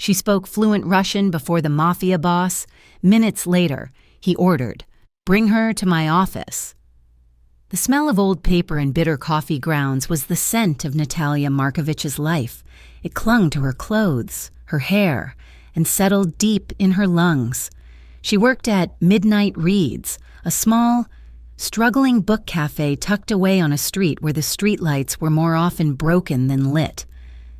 She spoke fluent Russian before the Mafia boss. Minutes later, he ordered, "Bring her to my office." The smell of old paper and bitter coffee grounds was the scent of Natalia Markovich's life. It clung to her clothes, her hair, and settled deep in her lungs. She worked at Midnight Reads, a small, struggling book cafe tucked away on a street where the streetlights were more often broken than lit.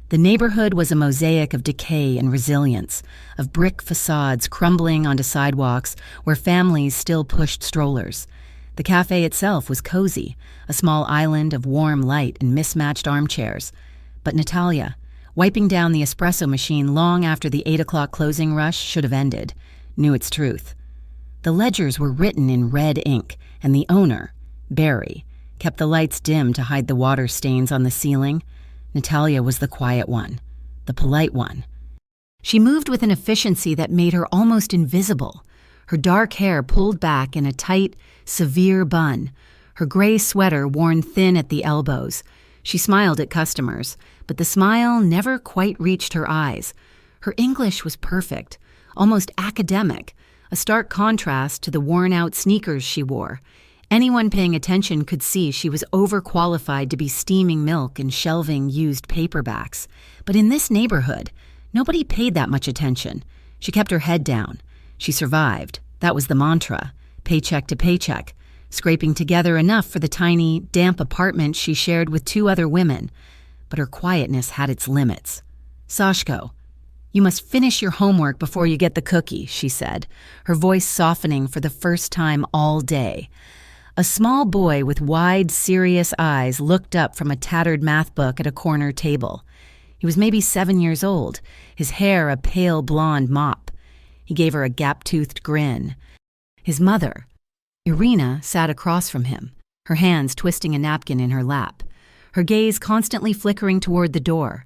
The neighborhood was a mosaic of decay and resilience, of brick facades crumbling onto sidewalks where families still pushed strollers. The cafe itself was cozy, a small island of warm light and mismatched armchairs. But Natalia, wiping down the espresso machine long after the 8 o'clock closing rush should have ended, knew its truth. The ledgers were written in red ink, and the owner, Barry, kept the lights dim to hide the water stains on the ceiling. Natalia was the quiet one, the polite one. She moved with an efficiency that made her almost invisible. Her dark hair pulled back in a tight, severe bun, her gray sweater worn thin at the elbows. She smiled at customers, but the smile never quite reached her eyes. Her English was perfect, almost academic, a stark contrast to the worn-out sneakers she wore. Anyone paying attention could see she was overqualified to be steaming milk and shelving used paperbacks. But in this neighborhood, nobody paid that much attention. She kept her head down. She survived. That was the mantra, paycheck to paycheck, scraping together enough for the tiny, damp apartment she shared with 2 other women. But her quietness had its limits. "Sashko, you must finish your homework before you get the cookie," she said, her voice softening for the first time all day. A small boy with wide, serious eyes looked up from a tattered math book at a corner table. He was maybe 7 years old, his hair a pale blonde mop. He gave her a gap-toothed grin. His mother, Irina, sat across from him, her hands twisting a napkin in her lap, her gaze constantly flickering toward the door.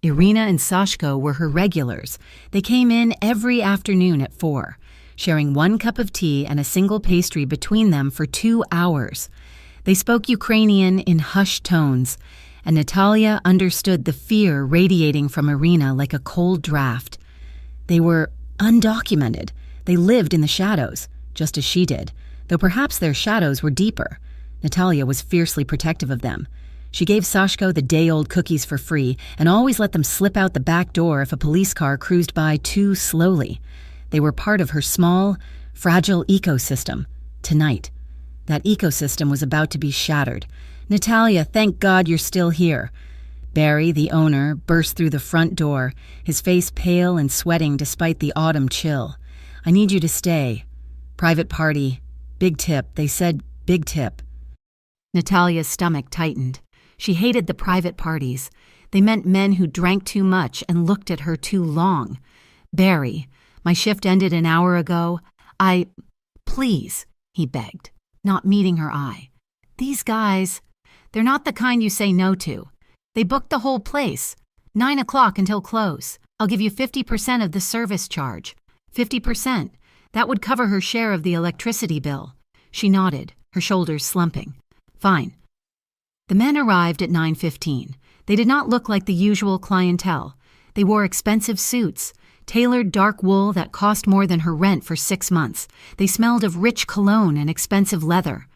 Irina and Sashko were her regulars. They came in every afternoon at 4, sharing 1 cup of tea and a single pastry between them for 2 hours. They spoke Ukrainian in hushed tones, and Natalia understood the fear radiating from Irina like a cold draft. They were undocumented. They lived in the shadows, just as she did, though perhaps their shadows were deeper. Natalia was fiercely protective of them. She gave Sashko the day-old cookies for free and always let them slip out the back door if a police car cruised by too slowly. They were part of her small, fragile ecosystem. Tonight, that ecosystem was about to be shattered. "Natalia, thank God you're still here." Barry, the owner, burst through the front door, his face pale and sweating despite the autumn chill. "I need you to stay. Private party. Big tip. They said big tip." Natalia's stomach tightened. She hated the private parties. They meant men who drank too much and looked at her too long. "Barry, my shift ended an hour ago. Please," he begged, not meeting her eye. "These guys, they're not the kind you say no to. They booked the whole place. 9 o'clock until close. I'll give you 50% of the service charge. 50%. That would cover her share of the electricity bill." She nodded, her shoulders slumping. "Fine." The men arrived at 9:15. They did not look like the usual clientele. They wore expensive suits, tailored dark wool that cost more than her rent for 6 months. They smelled of rich cologne and expensive leather.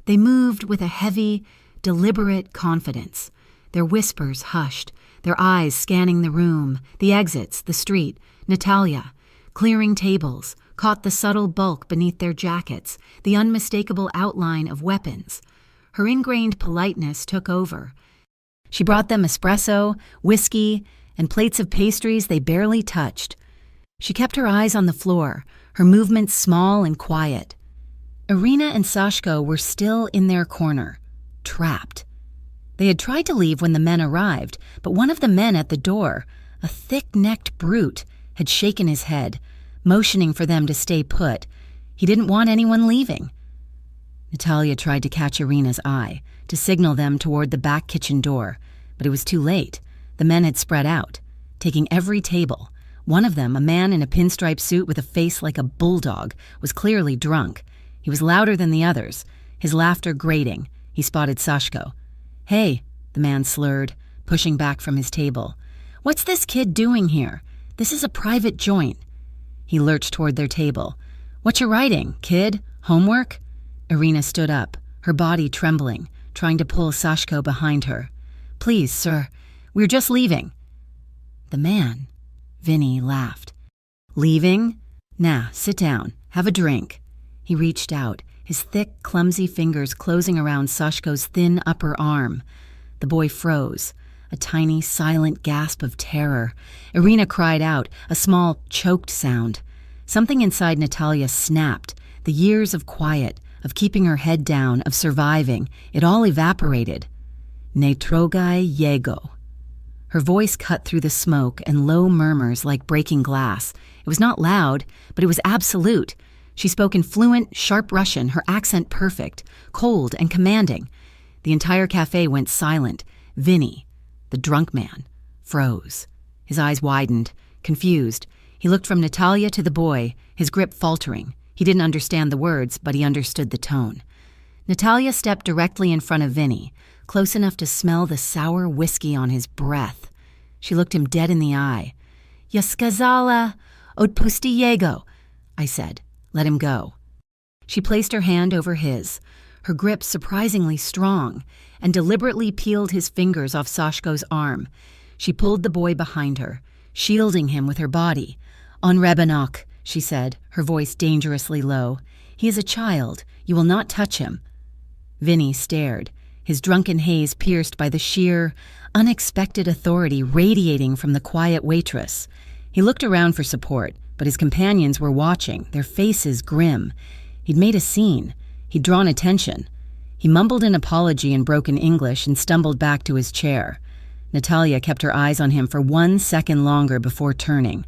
They moved with a heavy, deliberate confidence, their whispers hushed, their eyes scanning the room, the exits, the street. Natalia, clearing tables, caught the subtle bulk beneath their jackets, the unmistakable outline of weapons. Her ingrained politeness took over. She brought them espresso, whiskey, and plates of pastries they barely touched. She kept her eyes on the floor, her movements small and quiet. Irina and Sashko were still in their corner, trapped. They had tried to leave when the men arrived, but one of the men at the door, a thick-necked brute, had shaken his head, motioning for them to stay put. He didn't want anyone leaving. Natalia tried to catch Irina's eye, to signal them toward the back kitchen door, but it was too late. The men had spread out, taking every table. One of them, a man in a pinstripe suit with a face like a bulldog, was clearly drunk. He was louder than the others, his laughter grating. He spotted Sashko. "Hey," the man slurred, pushing back from his table. "What's this kid doing here? This is a private joint." He lurched toward their table. "What you writing, kid? Homework?" Irina stood up, her body trembling, trying to pull Sashko behind her. "Please, sir, we're just leaving." "The man," Vinny laughed. "Leaving? Nah, sit down, have a drink." He reached out, his thick, clumsy fingers closing around Sashko's thin upper arm. The boy froze, a tiny, silent gasp of terror. Irina cried out, a small, choked sound. Something inside Natalia snapped. The years of quiet, of keeping her head down, of surviving, it all evaporated. "Ne trogaj jego." Her voice cut through the smoke and low murmurs like breaking glass. It was not loud, but it was absolute. She spoke in fluent, sharp Russian, her accent perfect, cold and commanding. The entire cafe went silent. Vinny, the drunk man, froze. His eyes widened, confused. He looked from Natalia to the boy, his grip faltering. He didn't understand the words, but he understood the tone. Natalia stepped directly in front of Vinny, close enough to smell the sour whiskey on his breath. She looked him dead in the eye. "Ya skazala odpusti jego," I said. "Let him go." She placed her hand over his, her grip surprisingly strong, and deliberately peeled his fingers off Sashko's arm. She pulled the boy behind her, shielding him with her body. "On Rebanok," she said, her voice dangerously low. "He is a child. You will not touch him." Vinny stared, his drunken haze pierced by the sheer, unexpected authority radiating from the quiet waitress. He looked around for support, but his companions were watching, their faces grim. He'd made a scene. He'd drawn attention. He mumbled an apology in broken English and stumbled back to his chair. Natalia kept her eyes on him for 1 second longer before turning.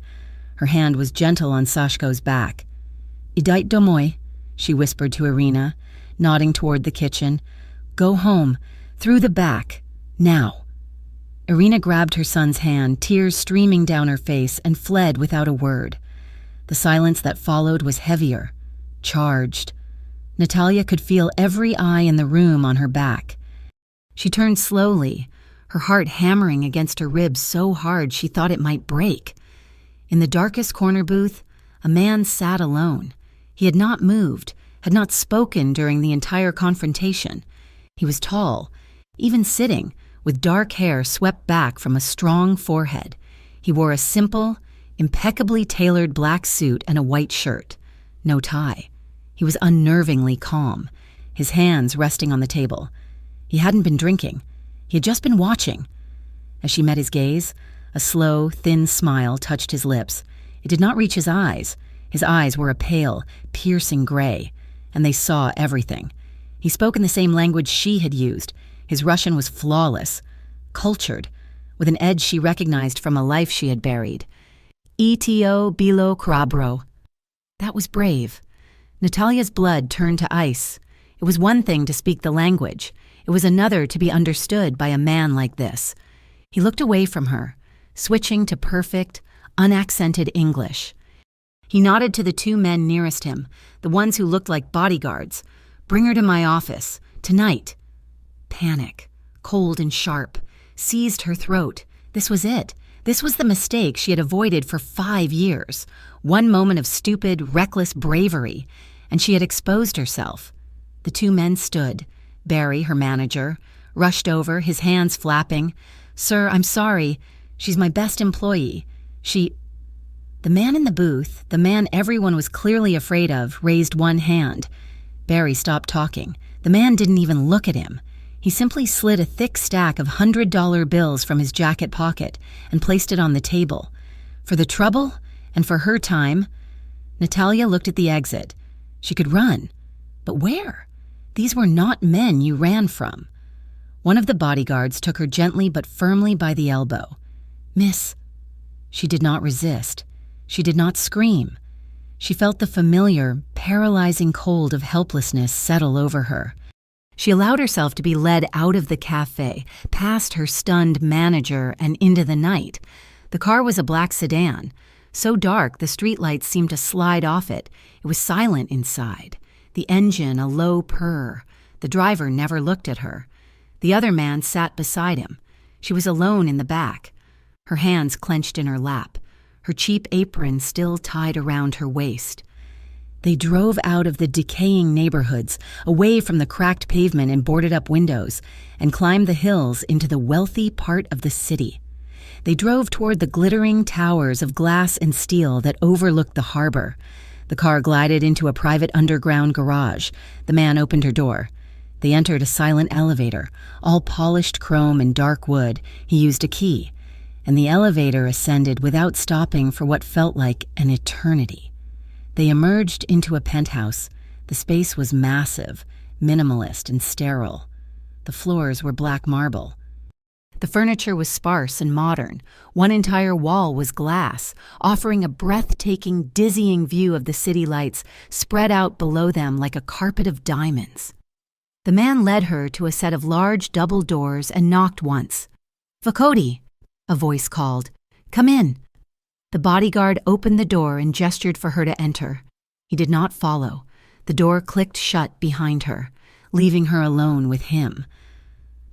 Her hand was gentle on Sashko's back. "Idite domoy," she whispered to Irina, nodding toward the kitchen. "Go home, through the back, now." Irina grabbed her son's hand, tears streaming down her face, and fled without a word. The silence that followed was heavier, charged. Natalia could feel every eye in the room on her back. She turned slowly, her heart hammering against her ribs so hard she thought it might break. In the darkest corner booth, a man sat alone. He had not moved, had not spoken during the entire confrontation. He was tall, even sitting, with dark hair swept back from a strong forehead. He wore a simple, impeccably tailored black suit and a white shirt. No tie. He was unnervingly calm, his hands resting on the table. He hadn't been drinking. He had just been watching. As she met his gaze, a slow, thin smile touched his lips. It did not reach his eyes. His eyes were a pale, piercing gray, and they saw everything. He spoke in the same language she had used. His Russian was flawless, cultured, with an edge she recognized from a life she had buried. "Etio bilo krabro." That was brave. Natalia's blood turned to ice. It was one thing to speak the language. It was another to be understood by a man like this. He looked away from her, switching to perfect, unaccented English. He nodded to the 2 men nearest him, the ones who looked like bodyguards. "Bring her to my office, tonight." Panic, cold and sharp, seized her throat. This was it. This was the mistake she had avoided for 5 years. One moment of stupid, reckless bravery, and she had exposed herself. The 2 men stood. Barry, her manager, rushed over, his hands flapping. "Sir, I'm sorry. She's my best employee. The man in the booth, the man everyone was clearly afraid of, raised one hand. Barry stopped talking. The man didn't even look at him. He simply slid a thick stack of $100 bills from his jacket pocket and placed it on the table. For the trouble and for her time, Natalia looked at the exit. She could run. But where? These were not men you ran from. One of the bodyguards took her gently but firmly by the elbow. "Miss." She did not resist. She did not scream. She felt the familiar, paralyzing cold of helplessness settle over her. She allowed herself to be led out of the cafe, past her stunned manager and into the night. The car was a black sedan. So dark the streetlights seemed to slide off it. It was silent inside. The engine a low purr. The driver never looked at her. The other man sat beside him. She was alone in the back. Her hands clenched in her lap. her cheap apron still tied around her waist. They drove out of the decaying neighborhoods, away from the cracked pavement and boarded-up windows, and climbed the hills into the wealthy part of the city. They drove toward the glittering towers of glass and steel that overlooked the harbor. The car glided into a private underground garage. The man opened her door. They entered a silent elevator, all polished chrome and dark wood. He used a key, and the elevator ascended without stopping for what felt like an eternity. They emerged into a penthouse. The space was massive, minimalist, and sterile. The floors were black marble. The furniture was sparse and modern. One entire wall was glass, offering a breathtaking, dizzying view of the city lights spread out below them like a carpet of diamonds. The man led her to a set of large double doors and knocked once. "Vakoti," a voice called. "Come in." The bodyguard opened the door and gestured for her to enter. He did not follow. The door clicked shut behind her, leaving her alone with him.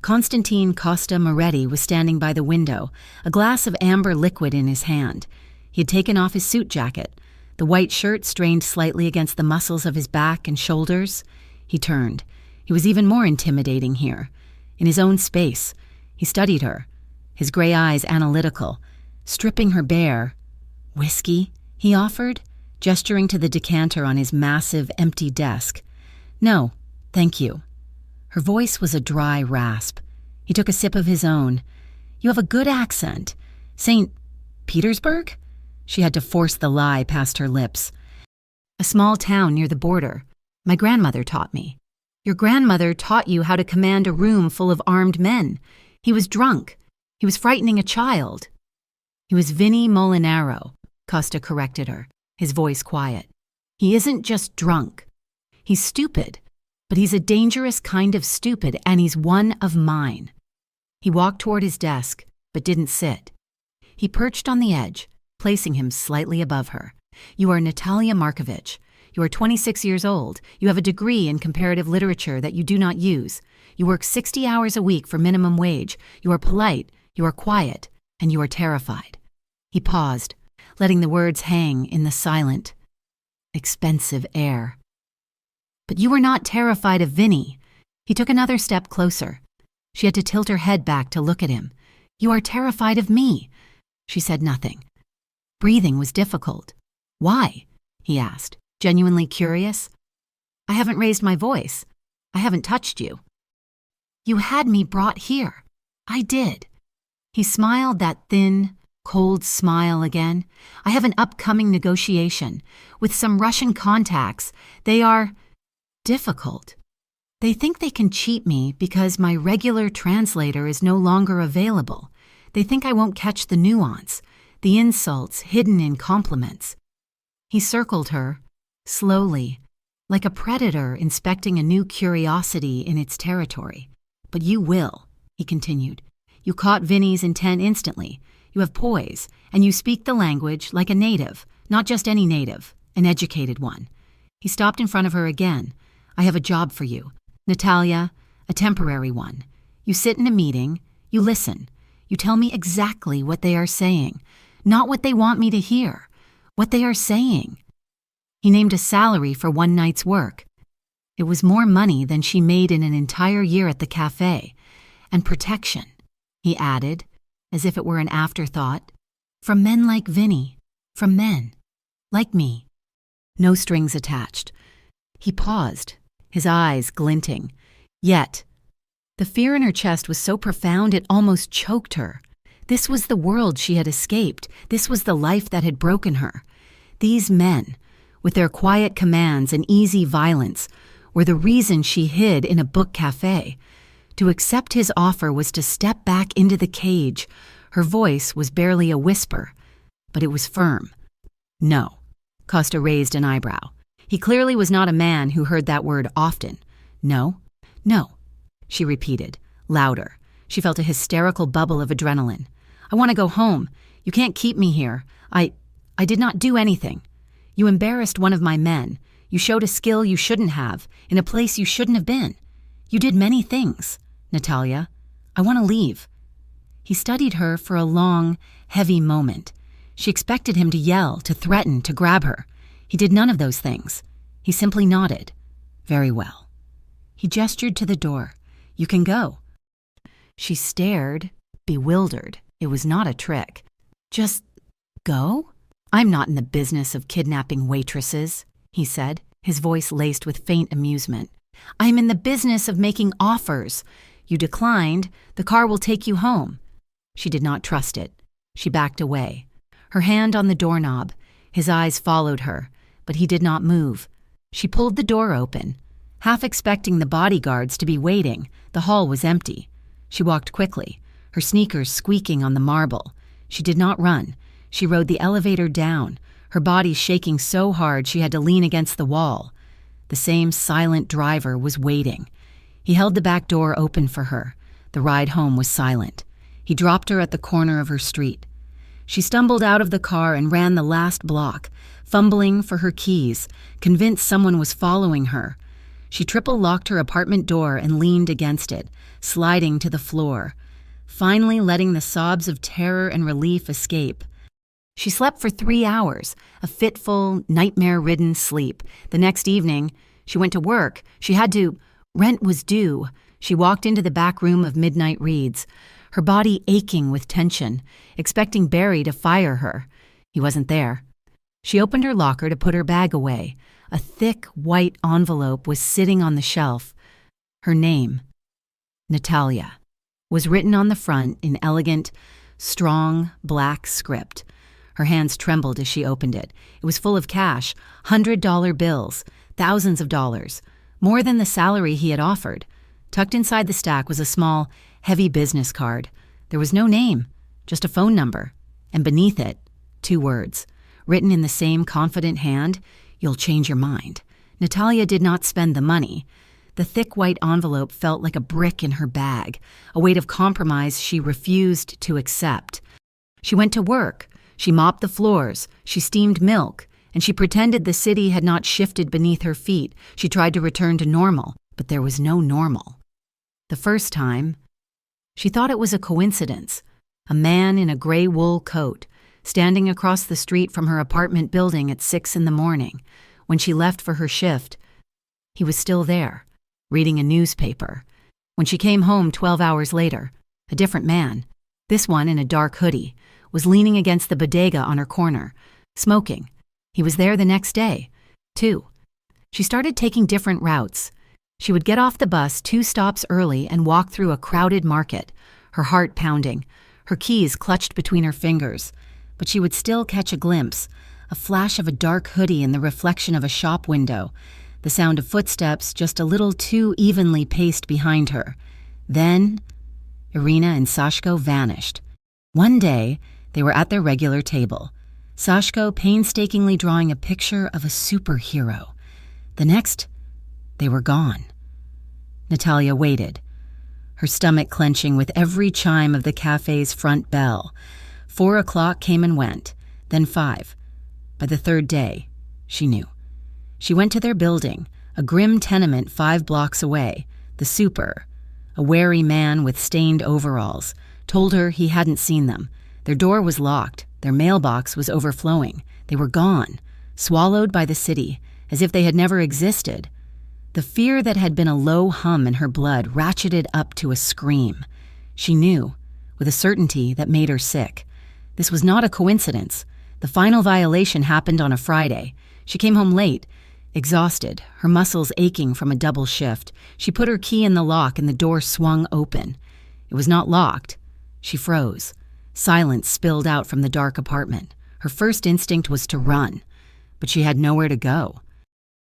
Constantine Costa Moretti was standing by the window, a glass of amber liquid in his hand. He had taken off his suit jacket. The white shirt strained slightly against the muscles of his back and shoulders. He turned. He was even more intimidating here. In his own space, he studied her, his gray eyes analytical, stripping her bare. "Whiskey?" he offered, gesturing to the decanter on his massive, empty desk. "No, thank you." Her voice was a dry rasp. He took a sip of his own. "You have a good accent. St. Petersburg?" She had to force the lie past her lips. "A small town near the border. My grandmother taught me." "Your grandmother taught you how to command a room full of armed men. He was drunk. He was frightening a child." "He was Vinnie Molinaro," Costa corrected her, his voice quiet. "He isn't just drunk. He's stupid. But he's a dangerous kind of stupid, and he's one of mine." He walked toward his desk, but didn't sit. He perched on the edge, placing him slightly above her. "You are Natalia Markovich. You are 26 years old. You have a degree in comparative literature that you do not use. You work 60 hours a week for minimum wage. You are polite, you are quiet, and you are terrified." He paused, letting the words hang in the silent, expensive air. "But you were not terrified of Vinnie." He took another step closer. She had to tilt her head back to look at him. "You are terrified of me." She said nothing. Breathing was difficult. "Why?" he asked, genuinely curious. "I haven't raised my voice. I haven't touched you." "You had me brought here." "I did." He smiled that thin, cold smile again. "I have an upcoming negotiation with some Russian contacts. They are difficult. They think they can cheat me because my regular translator is no longer available. They think I won't catch the nuance, the insults hidden in compliments." He circled her, slowly, like a predator inspecting a new curiosity in its territory. "But you will," he continued. "You caught Vinnie's intent instantly. You have poise, and you speak the language like a native, not just any native, an educated one." He stopped in front of her again. "I have a job for you, Natalia, a temporary one. You sit in a meeting, you listen, you tell me exactly what they are saying, not what they want me to hear, what they are saying." He named a salary for one night's work. It was more money than she made in an entire year at the cafe. "And protection," he added, as if it were an afterthought, "from men like Vinnie, from men like me. No strings attached." He paused, his eyes glinting. Yet, the fear in her chest was so profound it almost choked her. This was the world she had escaped. This was the life that had broken her. These men, with their quiet commands and easy violence, were the reason she hid in a book cafe. To accept his offer was to step back into the cage. Her voice was barely a whisper, but it was firm. "No." Costa raised an eyebrow. He clearly was not a man who heard that word often. "No, no," she repeated, louder. She felt a hysterical bubble of adrenaline. "I want to go home. You can't keep me here. I did not do anything. You embarrassed one of my men. You showed a skill you shouldn't have, in a place you shouldn't have been. You did many things, Natalia. I want to leave." He studied her for a long, heavy moment. She expected him to yell, to threaten, to grab her. He did none of those things. He simply nodded. Very well. He gestured to the door. You can go. She stared, bewildered. It was not a trick. Just go? I'm not in the business of kidnapping waitresses, he said, his voice laced with faint amusement. I'm in the business of making offers. You declined, the car will take you home. She did not trust it. She backed away, her hand on the doorknob. His eyes followed her, but he did not move. She pulled the door open, half expecting the bodyguards to be waiting. The hall was empty. She walked quickly, her sneakers squeaking on the marble. She did not run. She rode the elevator down, her body shaking so hard she had to lean against the wall. The same silent driver was waiting. He held the back door open for her. The ride home was silent. He dropped her at the corner of her street. She stumbled out of the car and ran the last block, fumbling for her keys, convinced someone was following her. She triple-locked her apartment door and leaned against it, sliding to the floor, finally letting the sobs of terror and relief escape. She slept for 3 hours, a fitful, nightmare-ridden sleep. The next evening, she went to work. She had to. Rent was due. She walked into the back room of Midnight Reads, her body aching with tension, expecting Barry to fire her. He wasn't there. She opened her locker to put her bag away. A thick, white envelope was sitting on the shelf. Her name, Natalia, was written on the front in elegant, strong, black script. Her hands trembled as she opened it. It was full of cash, $100 bills, thousands of dollars, more than the salary he had offered. Tucked inside the stack was a small, heavy business card. There was no name, just a phone number, and beneath it, 2 words, written in the same confident hand, "You'll change your mind." Natalia did not spend the money. The thick white envelope felt like a brick in her bag, a weight of compromise she refused to accept. She went to work. She mopped the floors, she steamed milk, and she pretended the city had not shifted beneath her feet. She tried to return to normal, but there was no normal. The first time, she thought it was a coincidence. A man in a gray wool coat, standing across the street from her apartment building at 6 in the morning. When she left for her shift, he was still there, reading a newspaper. When she came home 12 hours later, a different man, this one in a dark hoodie, was leaning against the bodega on her corner, smoking. He was there the next day, too. She started taking different routes. She would get off the bus 2 stops early and walk through a crowded market, her heart pounding, her keys clutched between her fingers. But she would still catch a glimpse, a flash of a dark hoodie in the reflection of a shop window, the sound of footsteps just a little too evenly paced behind her. Then, Irina and Sashko vanished. One day, they were at their regular table, Sashko painstakingly drawing a picture of a superhero. The next, they were gone. Natalia waited, her stomach clenching with every chime of the cafe's front bell. 4 o'clock came and went, then 5. By the 3rd day, she knew. She went to their building, a grim tenement 5 blocks away. The super, a wary man with stained overalls, told her he hadn't seen them. Their door was locked. Their mailbox was overflowing. They were gone, swallowed by the city, as if they had never existed. The fear that had been a low hum in her blood ratcheted up to a scream. She knew, with a certainty that made her sick. This was not a coincidence. The final violation happened on a Friday. She came home late, exhausted, her muscles aching from a double shift. She put her key in the lock and the door swung open. It was not locked. She froze. Silence spilled out from the dark apartment. Her first instinct was to run, but she had nowhere to go.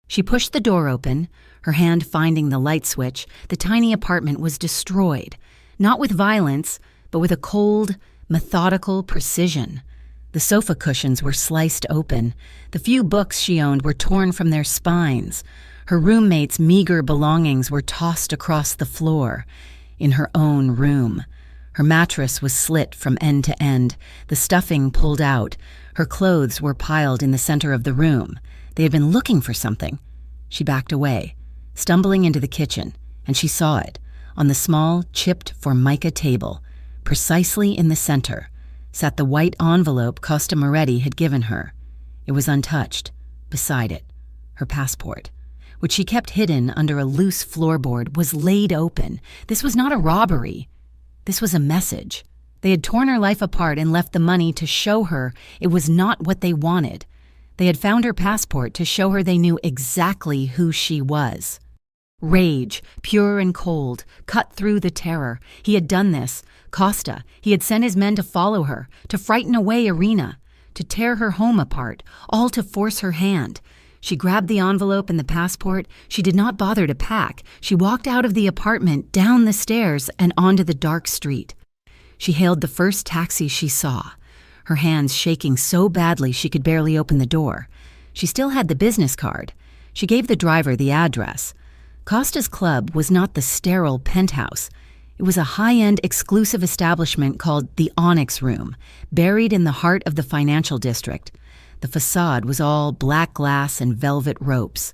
She pushed the door open, her hand finding the light switch. The tiny apartment was destroyed, not with violence, but with a cold, methodical precision. The sofa cushions were sliced open. The few books she owned were torn from their spines. Her roommate's meager belongings were tossed across the floor. In her own room, her mattress was slit from end to end, the stuffing pulled out. Her clothes were piled in the center of the room. They had been looking for something. She backed away, stumbling into the kitchen, and she saw it, on the small, chipped Formica table, precisely in the center, sat the white envelope Costa Moretti had given her. It was untouched. Beside it, her passport, which she kept hidden under a loose floorboard, was laid open. This was not a robbery. This was a message. They had torn her life apart and left the money to show her it was not what they wanted. They had found her passport to show her they knew exactly who she was. Rage, pure and cold, cut through the terror. He had done this. Costa. He had sent his men to follow her, to frighten away Irina, to tear her home apart, all to force her hand. She grabbed the envelope and the passport. She did not bother to pack. She walked out of the apartment, down the stairs, and onto the dark street. She hailed the first taxi she saw, her hands shaking so badly she could barely open the door. She still had the business card. She gave the driver the address. Costa's club was not the sterile penthouse. It was a high-end exclusive establishment called the Onyx Room, buried in the heart of the financial district. The facade was all black glass and velvet ropes.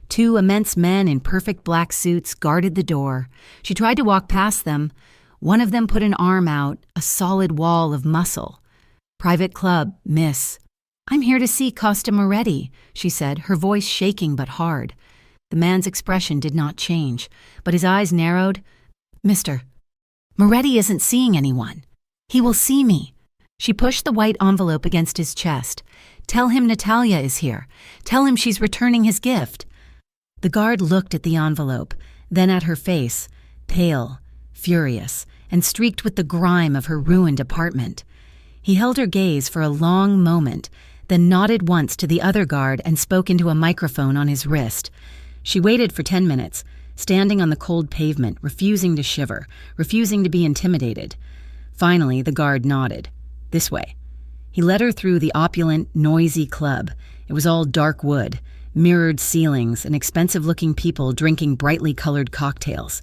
Two immense men in perfect black suits guarded the door. She tried to walk past them. One of them put an arm out, a solid wall of muscle. "Private club, miss." "I'm here to see Costa Moretti," she said, her voice shaking but hard. The man's expression did not change, but his eyes narrowed. "Mr. Moretti isn't seeing anyone. He will see me." She pushed the white envelope against his chest. "Tell him Natalia is here. Tell him she's returning his gift." The guard looked at the envelope, then at her face, pale, furious, and streaked with the grime of her ruined apartment. He held her gaze for a long moment, then nodded once to the other guard and spoke into a microphone on his wrist. She waited for 10 minutes, standing on the cold pavement, refusing to shiver, refusing to be intimidated. Finally, the guard nodded. "This way." He led her through the opulent, noisy club. It was all dark wood, mirrored ceilings, and expensive-looking people drinking brightly colored cocktails.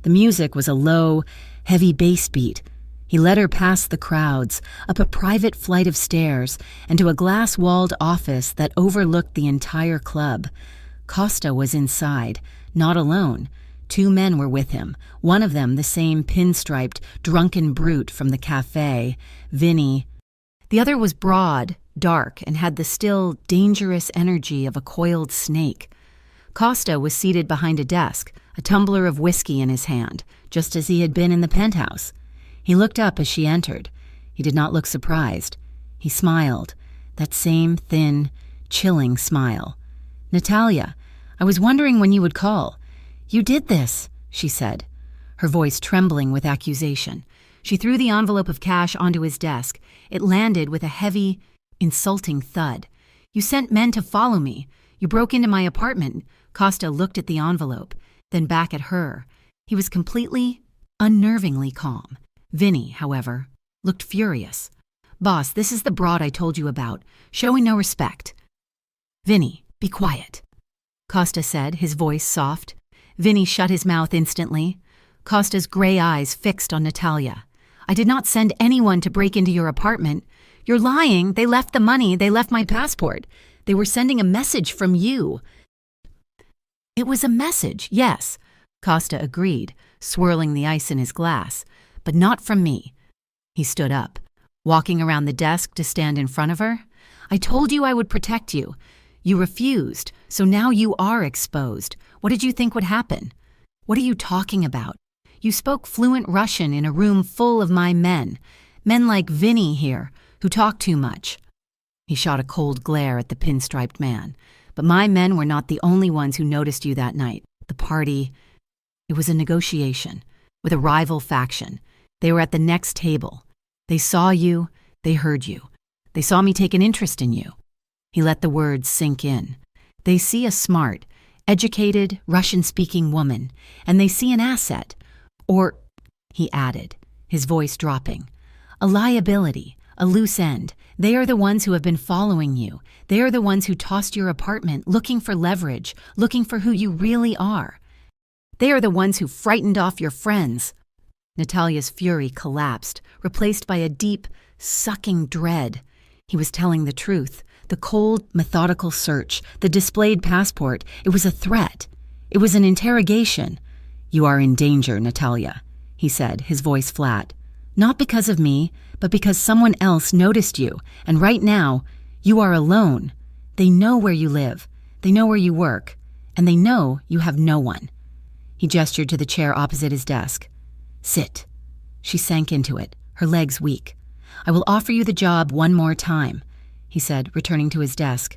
The music was a low, heavy bass beat. He led her past the crowds, up a private flight of stairs, and to a glass-walled office that overlooked the entire club. Costa was inside, not alone. 2 men were with him, one of them the same pinstriped, drunken brute from the cafe, Vinny. The other was broad, dark, and had the still, dangerous energy of a coiled snake. Costa was seated behind a desk, a tumbler of whiskey in his hand, just as he had been in the penthouse. He looked up as she entered. He did not look surprised. He smiled, that same thin, chilling smile. "Natalia, I was wondering when you would call." "You did this," she said, her voice trembling with accusation. She threw the envelope of cash onto his desk. It landed with a heavy, insulting thud. "You sent men to follow me. You broke into my apartment." Costa looked at the envelope, then back at her. He was completely, unnervingly calm. Vinny, however, looked furious. "Boss, this is the broad I told you about, showing no respect." "Vinny, be quiet," Costa said, his voice soft. Vinny shut his mouth instantly. Costa's gray eyes fixed on Natalia. "I did not send anyone to break into your apartment. You're lying. They left the money. They left my passport. They were sending a message from you." "It was a message, yes," Costa agreed, swirling the ice in his glass. "But not from me." He stood up, walking around the desk to stand in front of her. "I told you I would protect you. You refused, so now you are exposed. What did you think would happen? What are you talking about? You spoke fluent Russian in a room full of my men like Vinny here, who talk too much." He shot a cold glare at the pinstriped man. "But my men were not the only ones who noticed you that night. The party, it was a negotiation with a rival faction. They were at the next table. They saw you, they heard you. They saw me take an interest in you." He let the words sink in. "They see a smart, educated, Russian-speaking woman, and they see an asset. Or," he added, his voice dropping, "a liability, a loose end. They are the ones who have been following you. They are the ones who tossed your apartment, looking for leverage, looking for who you really are. They are the ones who frightened off your friends." Natalia's fury collapsed, replaced by a deep, sucking dread. He was telling the truth. The cold, methodical search, the displayed passport, it was a threat. It was an interrogation. "You are in danger, Natalia," he said, his voice flat. Not because of me, but because someone else noticed you, and right now, you are alone. They know where you live, they know where you work, and they know you have no one." He gestured to the chair opposite his desk. "Sit." She sank into it, her legs weak. "I will offer you the job one more time," he said, returning to his desk.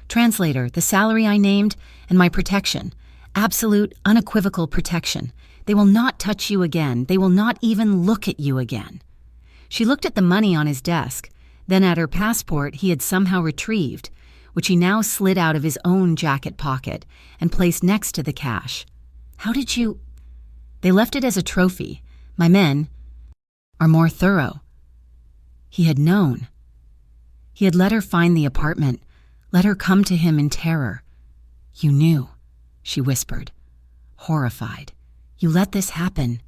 "Translator, the salary I named, and my protection. Absolute, unequivocal protection. They will not touch you again. They will not even look at you again." She looked at the money on his desk, then at her passport he had somehow retrieved, which he now slid out of his own jacket pocket and placed next to the cash. "How did you—" "They left it as a trophy. My men are more thorough." He had known. He had let her find the apartment, let her come to him in terror. "You knew," she whispered, horrified. "You let this happen."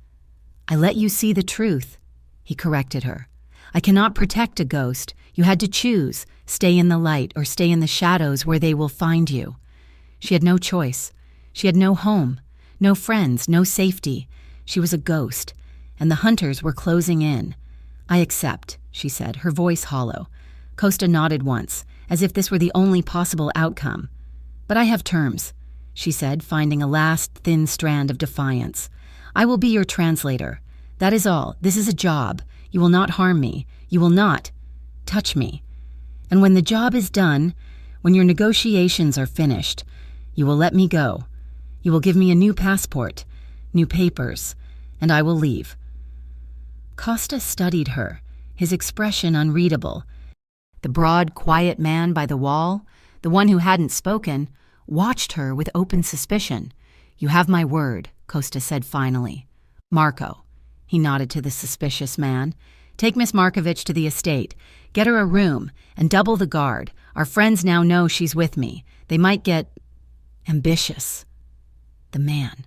"I let you see the truth," he corrected her. "I cannot protect a ghost. You had to choose, stay in the light or stay in the shadows where they will find you." She had no choice. She had no home, no friends, no safety. She was a ghost, and the hunters were closing in. "I accept," she said, her voice hollow. Costa nodded once, as if this were the only possible outcome. "But I have terms," she said, finding a last thin strand of defiance. "I will be your translator. That is all. This is a job. You will not harm me. You will not touch me. And when the job is done, when your negotiations are finished, you will let me go. You will give me a new passport, new papers, and I will leave." Costa studied her, his expression unreadable. The broad, quiet man by the wall, the one who hadn't spoken, watched her with open suspicion. "You have my word," Costa said finally. "Marco," he nodded to the suspicious man. "Take Miss Markovich to the estate. Get her a room, and double the guard. Our friends now know she's with me. They might get ambitious." The man.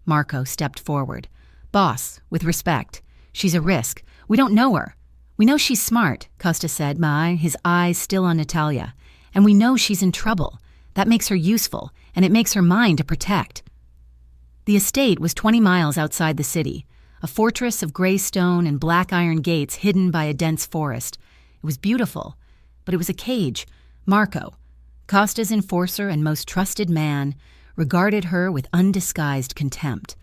Marco stepped forward. "Boss, with respect. She's a risk. We don't know her." "We know she's smart," Costa said, his eyes still on Natalia. "And we know she's in trouble. That makes her useful, and it makes her mine to protect." The estate was 20 miles outside the city, a fortress of gray stone and black iron gates hidden by a dense forest. It was beautiful, but it was a cage. Marco, Costa's enforcer and most trusted man, regarded her with undisguised contempt.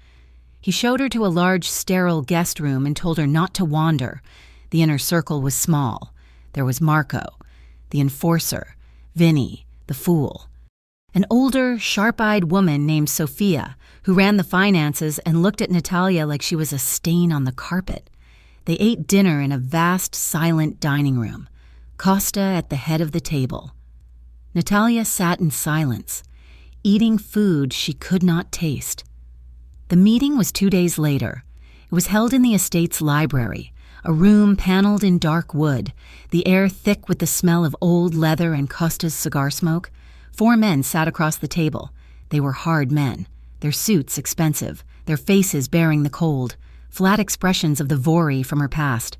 He showed her to a large, sterile guest room and told her not to wander. The inner circle was small. There was Marco, the enforcer, Vinny, the fool, an older, sharp-eyed woman named Sophia, who ran the finances and looked at Natalia like she was a stain on the carpet. They ate dinner in a vast, silent dining room, Costa at the head of the table. Natalia sat in silence, eating food she could not taste. The meeting was 2 days later. It was held in the estate's library, a room paneled in dark wood, the air thick with the smell of old leather and Costa's cigar smoke. 4 men sat across the table. They were hard men, their suits expensive, their faces bearing the cold, flat expressions of the Vori from her past.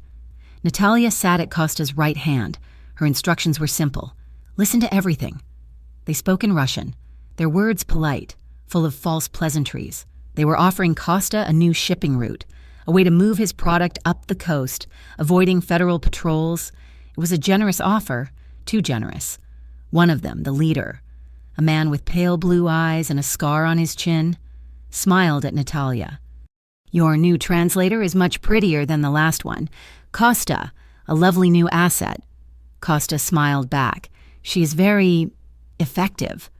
Natalia sat at Costa's right hand. Her instructions were simple. Listen to everything. They spoke in Russian, their words polite, full of false pleasantries. They were offering Costa a new shipping route, a way to move his product up the coast, avoiding federal patrols. It was a generous offer, too generous. One of them, the leader, a man with pale blue eyes and a scar on his chin, smiled at Natalia. "Your new translator is much prettier than the last one. Costa, a lovely new asset." Costa smiled back. "She is very effective."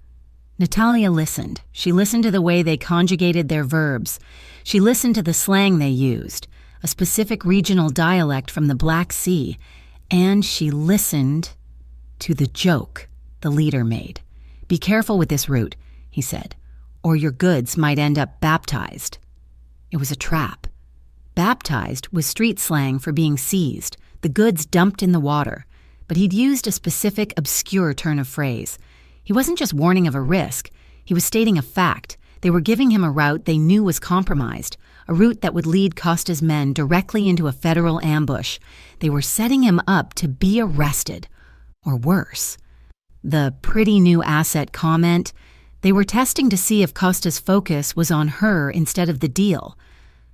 Natalia listened. She listened to the way they conjugated their verbs. She listened to the slang they used, a specific regional dialect from the Black Sea. And she listened to the joke the leader made. "Be careful with this route," he said, "or your goods might end up baptized." It was a trap. Baptized was street slang for being seized, the goods dumped in the water. But he'd used a specific, obscure turn of phrase. He wasn't just warning of a risk. He was stating a fact. They were giving him a route they knew was compromised, a route that would lead Costa's men directly into a federal ambush. They were setting him up to be arrested, or worse. The pretty new asset comment, they were testing to see if Costa's focus was on her instead of the deal.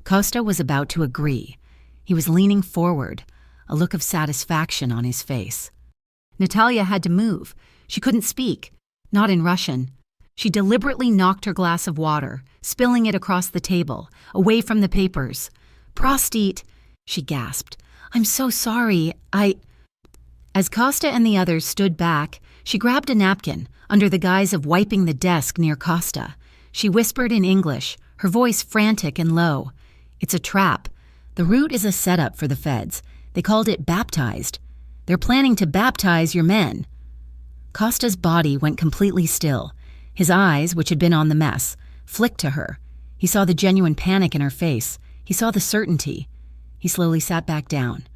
Costa was about to agree. He was leaning forward, a look of satisfaction on his face. Natalia had to move. She couldn't speak, not in Russian. She deliberately knocked her glass of water, spilling it across the table, away from the papers. "Prostit," she gasped. "I'm so sorry, As Costa and the others stood back, she grabbed a napkin, under the guise of wiping the desk near Costa. She whispered in English, her voice frantic and low. "It's a trap. The route is a setup for the feds. They called it baptized. They're planning to baptize your men." Costa's body went completely still. His eyes, which had been on the mess, flicked to her. He saw the genuine panic in her face. He saw the certainty. He slowly sat back down.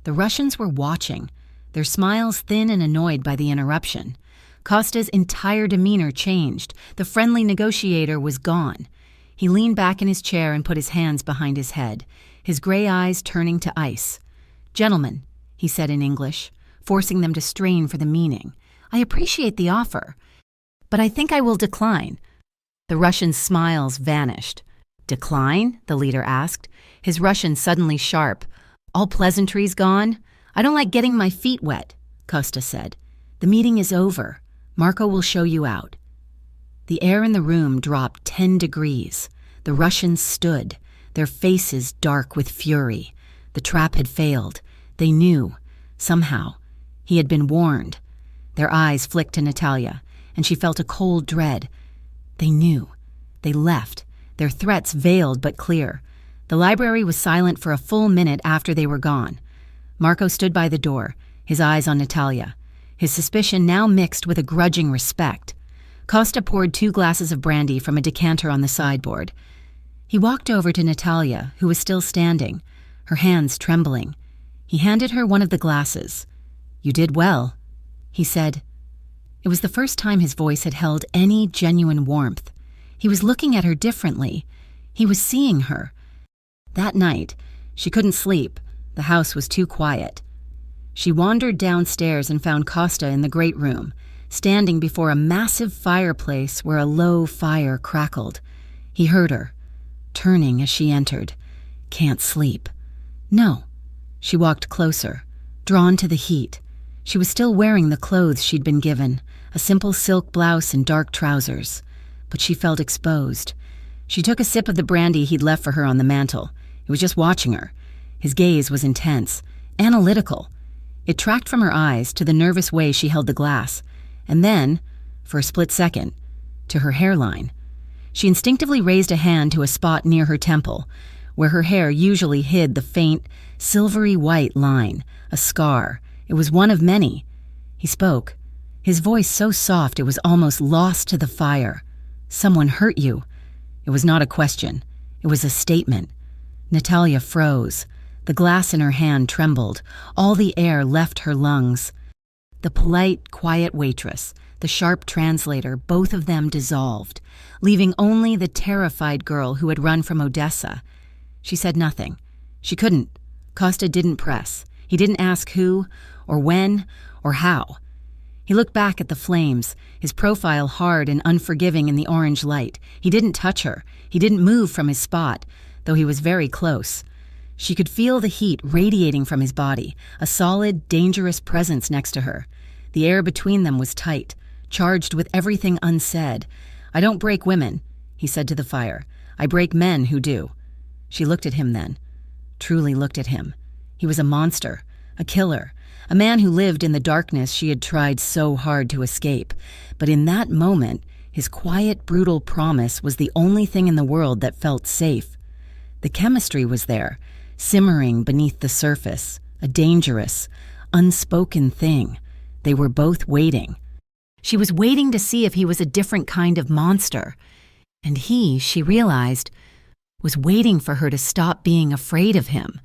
The Russians were watching, their smiles thin and annoyed by the interruption. Costa's entire demeanor changed. The friendly negotiator was gone. He leaned back in his chair and put his hands behind his head, his gray eyes turning to ice. "Gentlemen," he said in English, forcing them to strain for the meaning, "I appreciate the offer, but I think I will decline." The Russian's smiles vanished. "Decline?" the leader asked, his Russian suddenly sharp. "All pleasantries gone? I don't like getting my feet wet," Costa said. "The meeting is over. Marco will show you out." The air in the room dropped 10 degrees. The Russians stood, their faces dark with fury. The trap had failed. They knew. Somehow. He had been warned. Their eyes flicked to Natalia, and she felt a cold dread. They knew. They left, their threats veiled but clear. The library was silent for a full minute after they were gone. Marco stood by the door, his eyes on Natalia, his suspicion now mixed with a grudging respect. Costa poured 2 glasses of brandy from a decanter on the sideboard. He walked over to Natalia, who was still standing, her hands trembling. He handed her one of the glasses. "You did well," he said. It was the first time his voice had held any genuine warmth. He was looking at her differently. He was seeing her. That night, she couldn't sleep. The house was too quiet. She wandered downstairs and found Costa in the great room, standing before a massive fireplace where a low fire crackled. He heard her, turning as she entered. "Can't sleep." "No." She walked closer, drawn to the heat. She was still wearing the clothes she'd been given, a simple silk blouse and dark trousers. But she felt exposed. She took a sip of the brandy he'd left for her on the mantel. He was just watching her. His gaze was intense, analytical. It tracked from her eyes to the nervous way she held the glass, and then, for a split second, to her hairline. She instinctively raised a hand to a spot near her temple, where her hair usually hid the faint, silvery white line, a scar. It was one of many. He spoke, his voice so soft it was almost lost to the fire. "Someone hurt you." It was not a question. It was a statement. Natalia froze. The glass in her hand trembled. All the air left her lungs. The polite, quiet waitress, the sharp translator, both of them dissolved, leaving only the terrified girl who had run from Odessa. She said nothing. She couldn't. Costa didn't press. He didn't ask who, or when, or how. He looked back at the flames, his profile hard and unforgiving in the orange light. He didn't touch her. He didn't move from his spot, though he was very close. She could feel the heat radiating from his body, a solid, dangerous presence next to her. The air between them was tight, charged with everything unsaid. "I don't break women," he said to the fire. "I break men who do." She looked at him then, truly looked at him. He was a monster, a killer, a man who lived in the darkness she had tried so hard to escape. But in that moment, his quiet, brutal promise was the only thing in the world that felt safe. The chemistry was there, simmering beneath the surface, a dangerous, unspoken thing. They were both waiting. She was waiting to see if he was a different kind of monster. And he, she realized, was waiting for her to stop being afraid of him.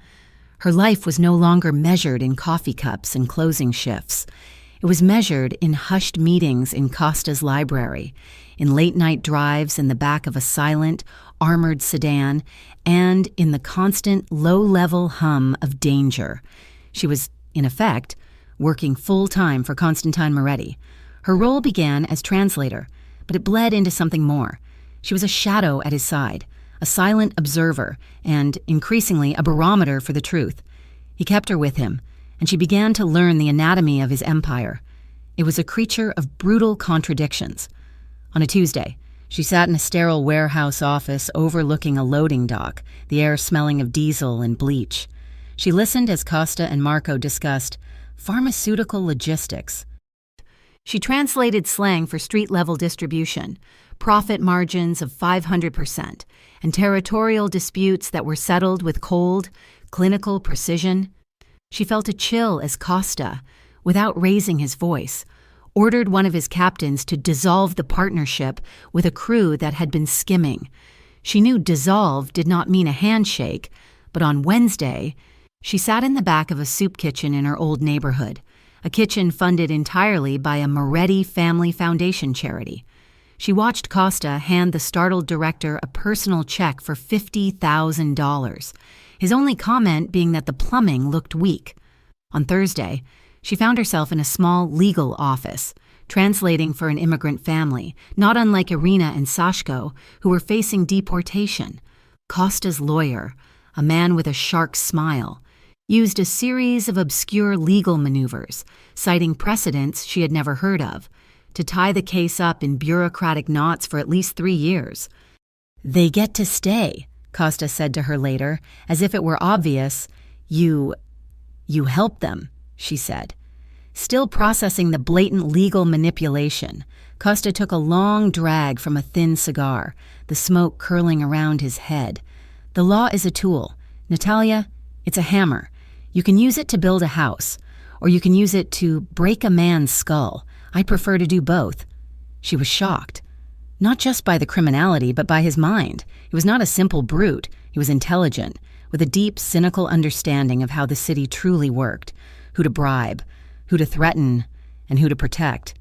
Her life was no longer measured in coffee cups and closing shifts. It was measured in hushed meetings in Costa's library, in late-night drives in the back of a silent, armored sedan, and in the constant, low-level hum of danger. She was, in effect, working full-time for Constantine Moretti. Her role began as translator, but it bled into something more. She was a shadow at his side, a silent observer, and, increasingly, a barometer for the truth. He kept her with him, and she began to learn the anatomy of his empire. It was a creature of brutal contradictions. On a Tuesday, she sat in a sterile warehouse office overlooking a loading dock, the air smelling of diesel and bleach. She listened as Costa and Marco discussed pharmaceutical logistics. She translated slang for street-level distribution, profit margins of 500%, and territorial disputes that were settled with cold, clinical precision. She felt a chill as Costa, without raising his voice, ordered one of his captains to dissolve the partnership with a crew that had been skimming. She knew dissolve did not mean a handshake, but on Wednesday, she sat in the back of a soup kitchen in her old neighborhood, a kitchen funded entirely by a Moretti Family Foundation charity. She watched Costa hand the startled director a personal check for $50,000, his only comment being that the plumbing looked weak. On Thursday, she found herself in a small legal office, translating for an immigrant family, not unlike Irina and Sashko, who were facing deportation. Costa's lawyer, a man with a shark smile, used a series of obscure legal maneuvers, citing precedents she had never heard of, to tie the case up in bureaucratic knots for at least 3 years. "They get to stay," Costa said to her later, as if it were obvious. You helped them," she said. Still processing the blatant legal manipulation, Costa took a long drag from a thin cigar, the smoke curling around his head. "The law is a tool. Natalia, it's a hammer. You can use it to build a house, or you can use it to break a man's skull. I prefer to do both." She was shocked. Not just by the criminality, but by his mind. He was not a simple brute. He was intelligent, with a deep, cynical understanding of how the city truly worked, who to bribe, who to threaten, and who to protect.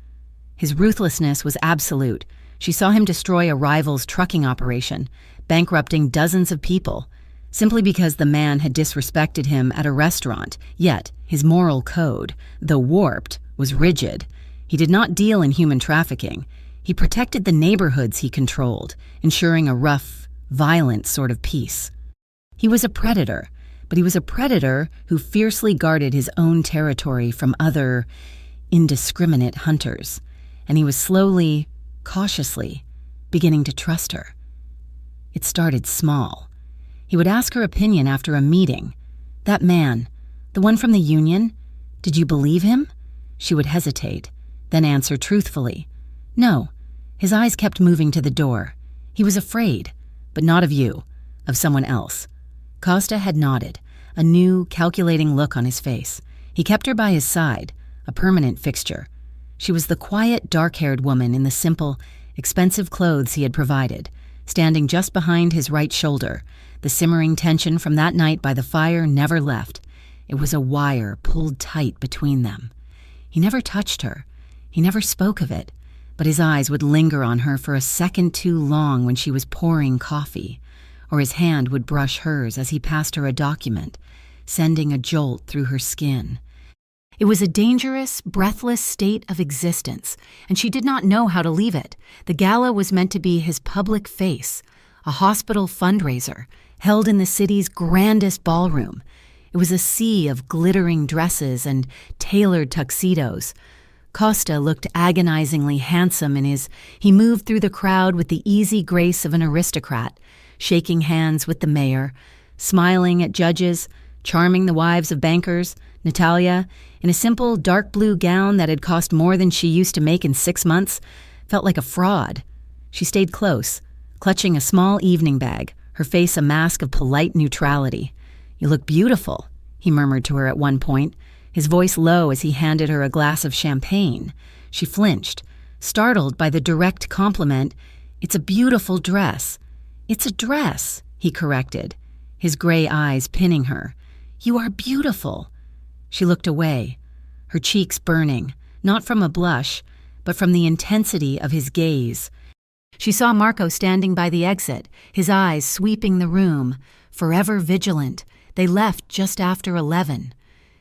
His ruthlessness was absolute. She saw him destroy a rival's trucking operation, bankrupting dozens of people, simply because the man had disrespected him at a restaurant. Yet, his moral code, though warped, was rigid. He did not deal in human trafficking. He protected the neighborhoods he controlled, ensuring a rough, violent sort of peace. He was a predator, but he was a predator who fiercely guarded his own territory from other, indiscriminate hunters, and he was slowly, cautiously, beginning to trust her. It started small. He would ask her opinion after a meeting. "That man, the one from the union, did you believe him?" She would hesitate, then answer truthfully. "No." His eyes kept moving to the door. He was afraid, but not of you, of someone else. Costa had nodded, a new, calculating look on his face. He kept her by his side, a permanent fixture. She was the quiet, dark-haired woman in the simple, expensive clothes he had provided, standing just behind his right shoulder. The simmering tension from that night by the fire never left. It was a wire pulled tight between them. He never touched her. He never spoke of it, but his eyes would linger on her for a second too long when she was pouring coffee, or his hand would brush hers as he passed her a document, sending a jolt through her skin. It was a dangerous, breathless state of existence, and she did not know how to leave it. The gala was meant to be his public face, a hospital fundraiser, held in the city's grandest ballroom. It was a sea of glittering dresses and tailored tuxedos. Costa looked agonizingly handsome he moved through the crowd with the easy grace of an aristocrat, shaking hands with the mayor, smiling at judges, charming the wives of bankers. Natalia, in a simple dark blue gown that had cost more than she used to make in 6 months, felt like a fraud. She stayed close, clutching a small evening bag, her face a mask of polite neutrality. "You look beautiful," he murmured to her at one point, his voice low as he handed her a glass of champagne. She flinched, startled by the direct compliment. "It's a beautiful dress." "It's a dress," he corrected, his gray eyes pinning her. "You are beautiful." She looked away, her cheeks burning, not from a blush, but from the intensity of his gaze. She saw Marco standing by the exit, his eyes sweeping the room, forever vigilant. They left just after 11.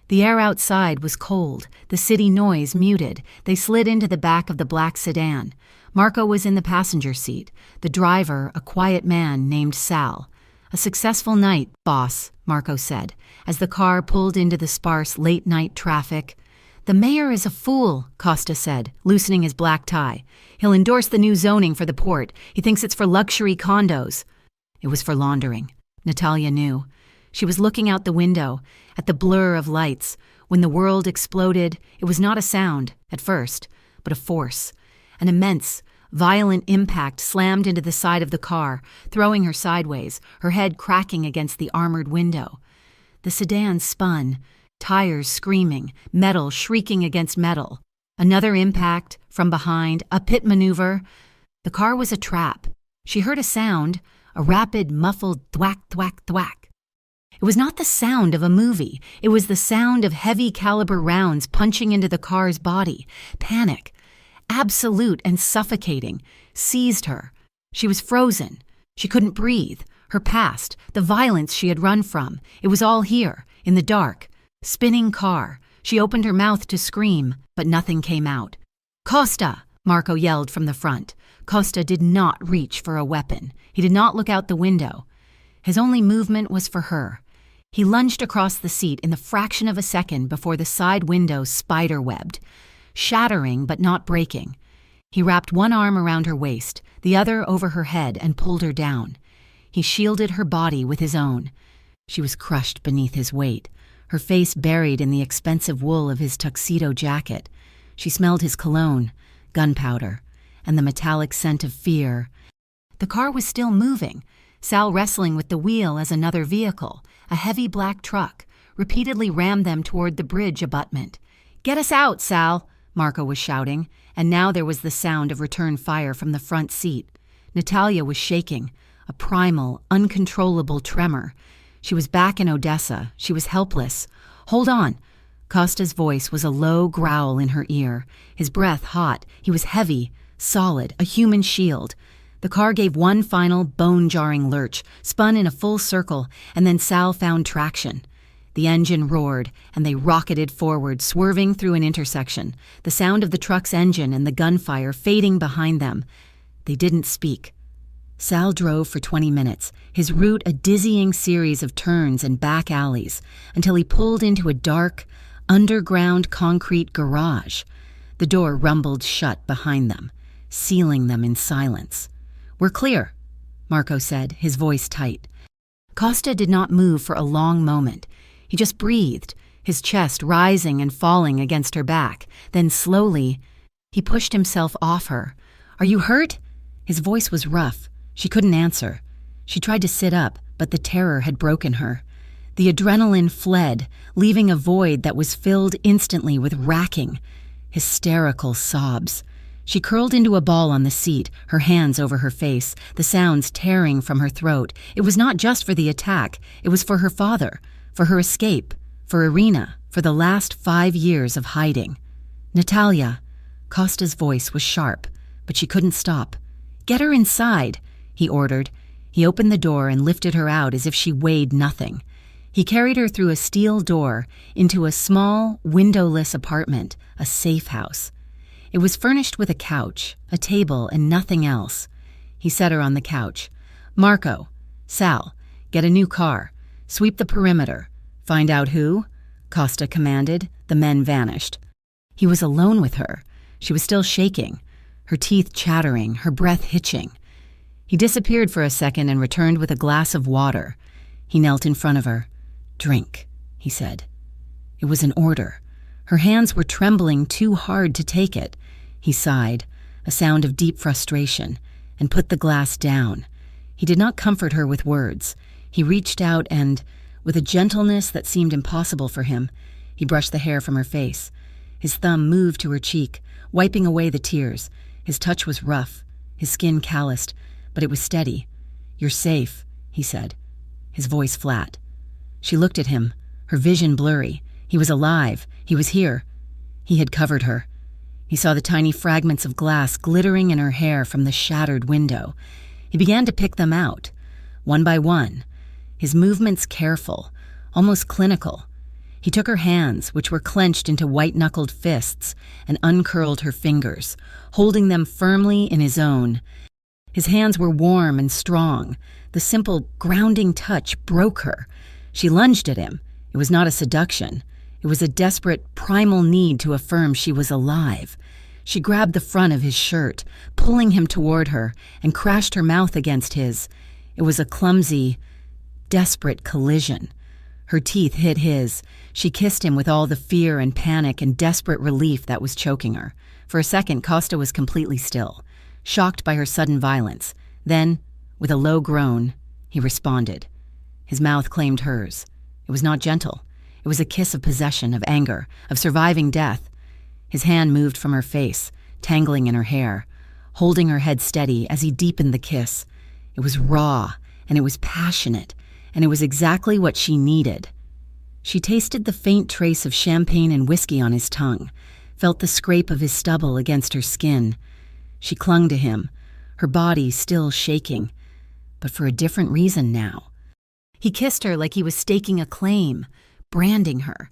The air outside was cold, the city noise muted. They slid into the back of the black sedan. Marco was in the passenger seat, the driver a quiet man named Sal. "A successful night, boss," Marco said, as the car pulled into the sparse late-night traffic. "The mayor is a fool," Costa said, loosening his black tie. "He'll endorse the new zoning for the port. He thinks it's for luxury condos." It was for laundering. Natalia knew. She was looking out the window, at the blur of lights. When the world exploded, it was not a sound, at first, but a force. An immense, violent impact slammed into the side of the car, throwing her sideways, her head cracking against the armored window. The sedan spun, tires screaming, metal shrieking against metal. Another impact, from behind, a pit maneuver. The car was a trap. She heard a sound, a rapid, muffled thwack, thwack, thwack. It was not the sound of a movie. It was the sound of heavy-caliber rounds punching into the car's body. Panic, absolute and suffocating, seized her. She was frozen. She couldn't breathe. Her past, the violence she had run from, it was all here, in the dark. Spinning car. She opened her mouth to scream, but nothing came out. "Costa!" Marco yelled from the front. Costa did not reach for a weapon. He did not look out the window. His only movement was for her. He lunged across the seat in the fraction of a second before the side window spider-webbed, shattering but not breaking. He wrapped one arm around her waist, the other over her head, and pulled her down. He shielded her body with his own. She was crushed beneath his weight, her face buried in the expensive wool of his tuxedo jacket. She smelled his cologne, gunpowder, and the metallic scent of fear. The car was still moving, Sal wrestling with the wheel as another vehicle, a heavy black truck, repeatedly rammed them toward the bridge abutment. "Get us out, Sal!" Marco was shouting, and now there was the sound of return fire from the front seat. Natalia was shaking, a primal, uncontrollable tremor. She was back in Odessa. She was helpless. "Hold on." Costa's voice was a low growl in her ear, his breath hot. He was heavy, solid, a human shield. The car gave one final, bone-jarring lurch, spun in a full circle, and then Sal found traction. The engine roared, and they rocketed forward, swerving through an intersection, the sound of the truck's engine and the gunfire fading behind them. They didn't speak. Sal drove for 20 minutes, his route a dizzying series of turns and back alleys, until he pulled into a dark, underground concrete garage. The door rumbled shut behind them, sealing them in silence. "We're clear," Marco said, his voice tight. Costa did not move for a long moment. He just breathed, his chest rising and falling against her back. Then slowly, he pushed himself off her. "Are you hurt?" His voice was rough. She couldn't answer. She tried to sit up, but the terror had broken her. The adrenaline fled, leaving a void that was filled instantly with racking, hysterical sobs. She curled into a ball on the seat, her hands over her face, the sounds tearing from her throat. It was not just for the attack. It was for her father, for her escape, for Irina, for the last 5 years of hiding. "Natalia." Costa's voice was sharp, but she couldn't stop. "Get her inside," he ordered. He opened the door and lifted her out as if she weighed nothing. He carried her through a steel door into a small, windowless apartment, a safe house. It was furnished with a couch, a table, and nothing else. He set her on the couch. "Marco, Sal, get a new car. Sweep the perimeter. Find out who?" Costa commanded. The men vanished. He was alone with her. She was still shaking, her teeth chattering, her breath hitching. He disappeared for a second and returned with a glass of water. He knelt in front of her. "Drink," he said. It was an order. Her hands were trembling too hard to take it. He sighed, a sound of deep frustration, and put the glass down. He did not comfort her with words. He reached out and, with a gentleness that seemed impossible for him, he brushed the hair from her face. His thumb moved to her cheek, wiping away the tears. His touch was rough, his skin calloused, but it was steady. "You're safe," he said, his voice flat. She looked at him, her vision blurry. He was alive. He was here. He had covered her. He saw the tiny fragments of glass glittering in her hair from the shattered window. He began to pick them out, one by one, his movements careful, almost clinical. He took her hands, which were clenched into white-knuckled fists, and uncurled her fingers, holding them firmly in his own. His hands were warm and strong. The simple, grounding touch broke her. She lunged at him. It was not a seduction. It was a desperate, primal need to affirm she was alive. She grabbed the front of his shirt, pulling him toward her, and crashed her mouth against his. It was a clumsy, desperate collision. Her teeth hit his. She kissed him with all the fear and panic and desperate relief that was choking her. For a second, Costa was completely still, shocked by her sudden violence. Then, with a low groan, he responded. His mouth claimed hers. It was not gentle. It was a kiss of possession, of anger, of surviving death. His hand moved from her face, tangling in her hair, holding her head steady as he deepened the kiss. It was raw, and it was passionate, and it was exactly what she needed. She tasted the faint trace of champagne and whiskey on his tongue, felt the scrape of his stubble against her skin. She clung to him, her body still shaking, but for a different reason now. He kissed her like he was staking a claim, branding her,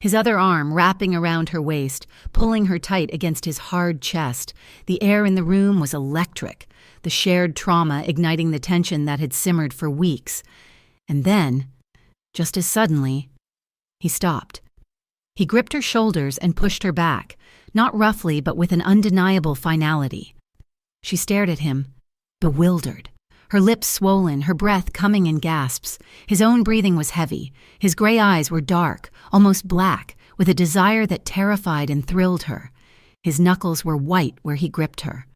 his other arm wrapping around her waist, pulling her tight against his hard chest. The air in the room was electric, the shared trauma igniting the tension that had simmered for weeks. And then, just as suddenly, he stopped. He gripped her shoulders and pushed her back, not roughly but with an undeniable finality. She stared at him, bewildered, her lips swollen, her breath coming in gasps. His own breathing was heavy. His gray eyes were dark, almost black, with a desire that terrified and thrilled her. His knuckles were white where he gripped her.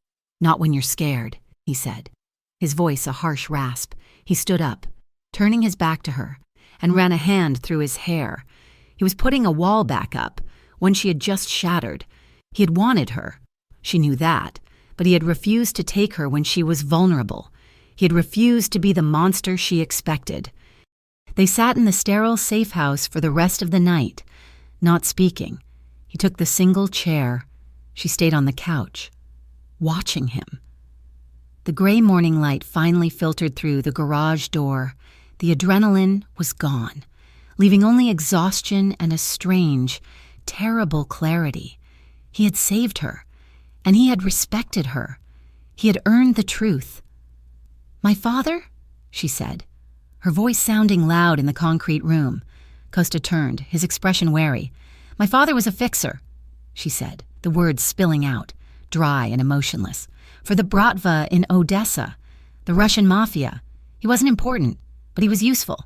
"Not when you're scared," he said, his voice a harsh rasp. He stood up, turning his back to her, and ran a hand through his hair. He was putting a wall back up, one she had just shattered. He had wanted her. She knew that, but he had refused to take her when she was vulnerable. He had refused to be the monster she expected. They sat in the sterile safe house for the rest of the night, not speaking. He took the single chair. She stayed on the couch, watching him. The gray morning light finally filtered through the garage door. The adrenaline was gone, leaving only exhaustion and a strange, terrible clarity. He had saved her, and he had respected her. He had earned the truth. "My father?" she said, her voice sounding loud in the concrete room. Costa turned, his expression wary. "My father was a fixer," she said, the words spilling out, dry and emotionless. "For the Bratva in Odessa, the Russian Mafia. He wasn't important, but he was useful."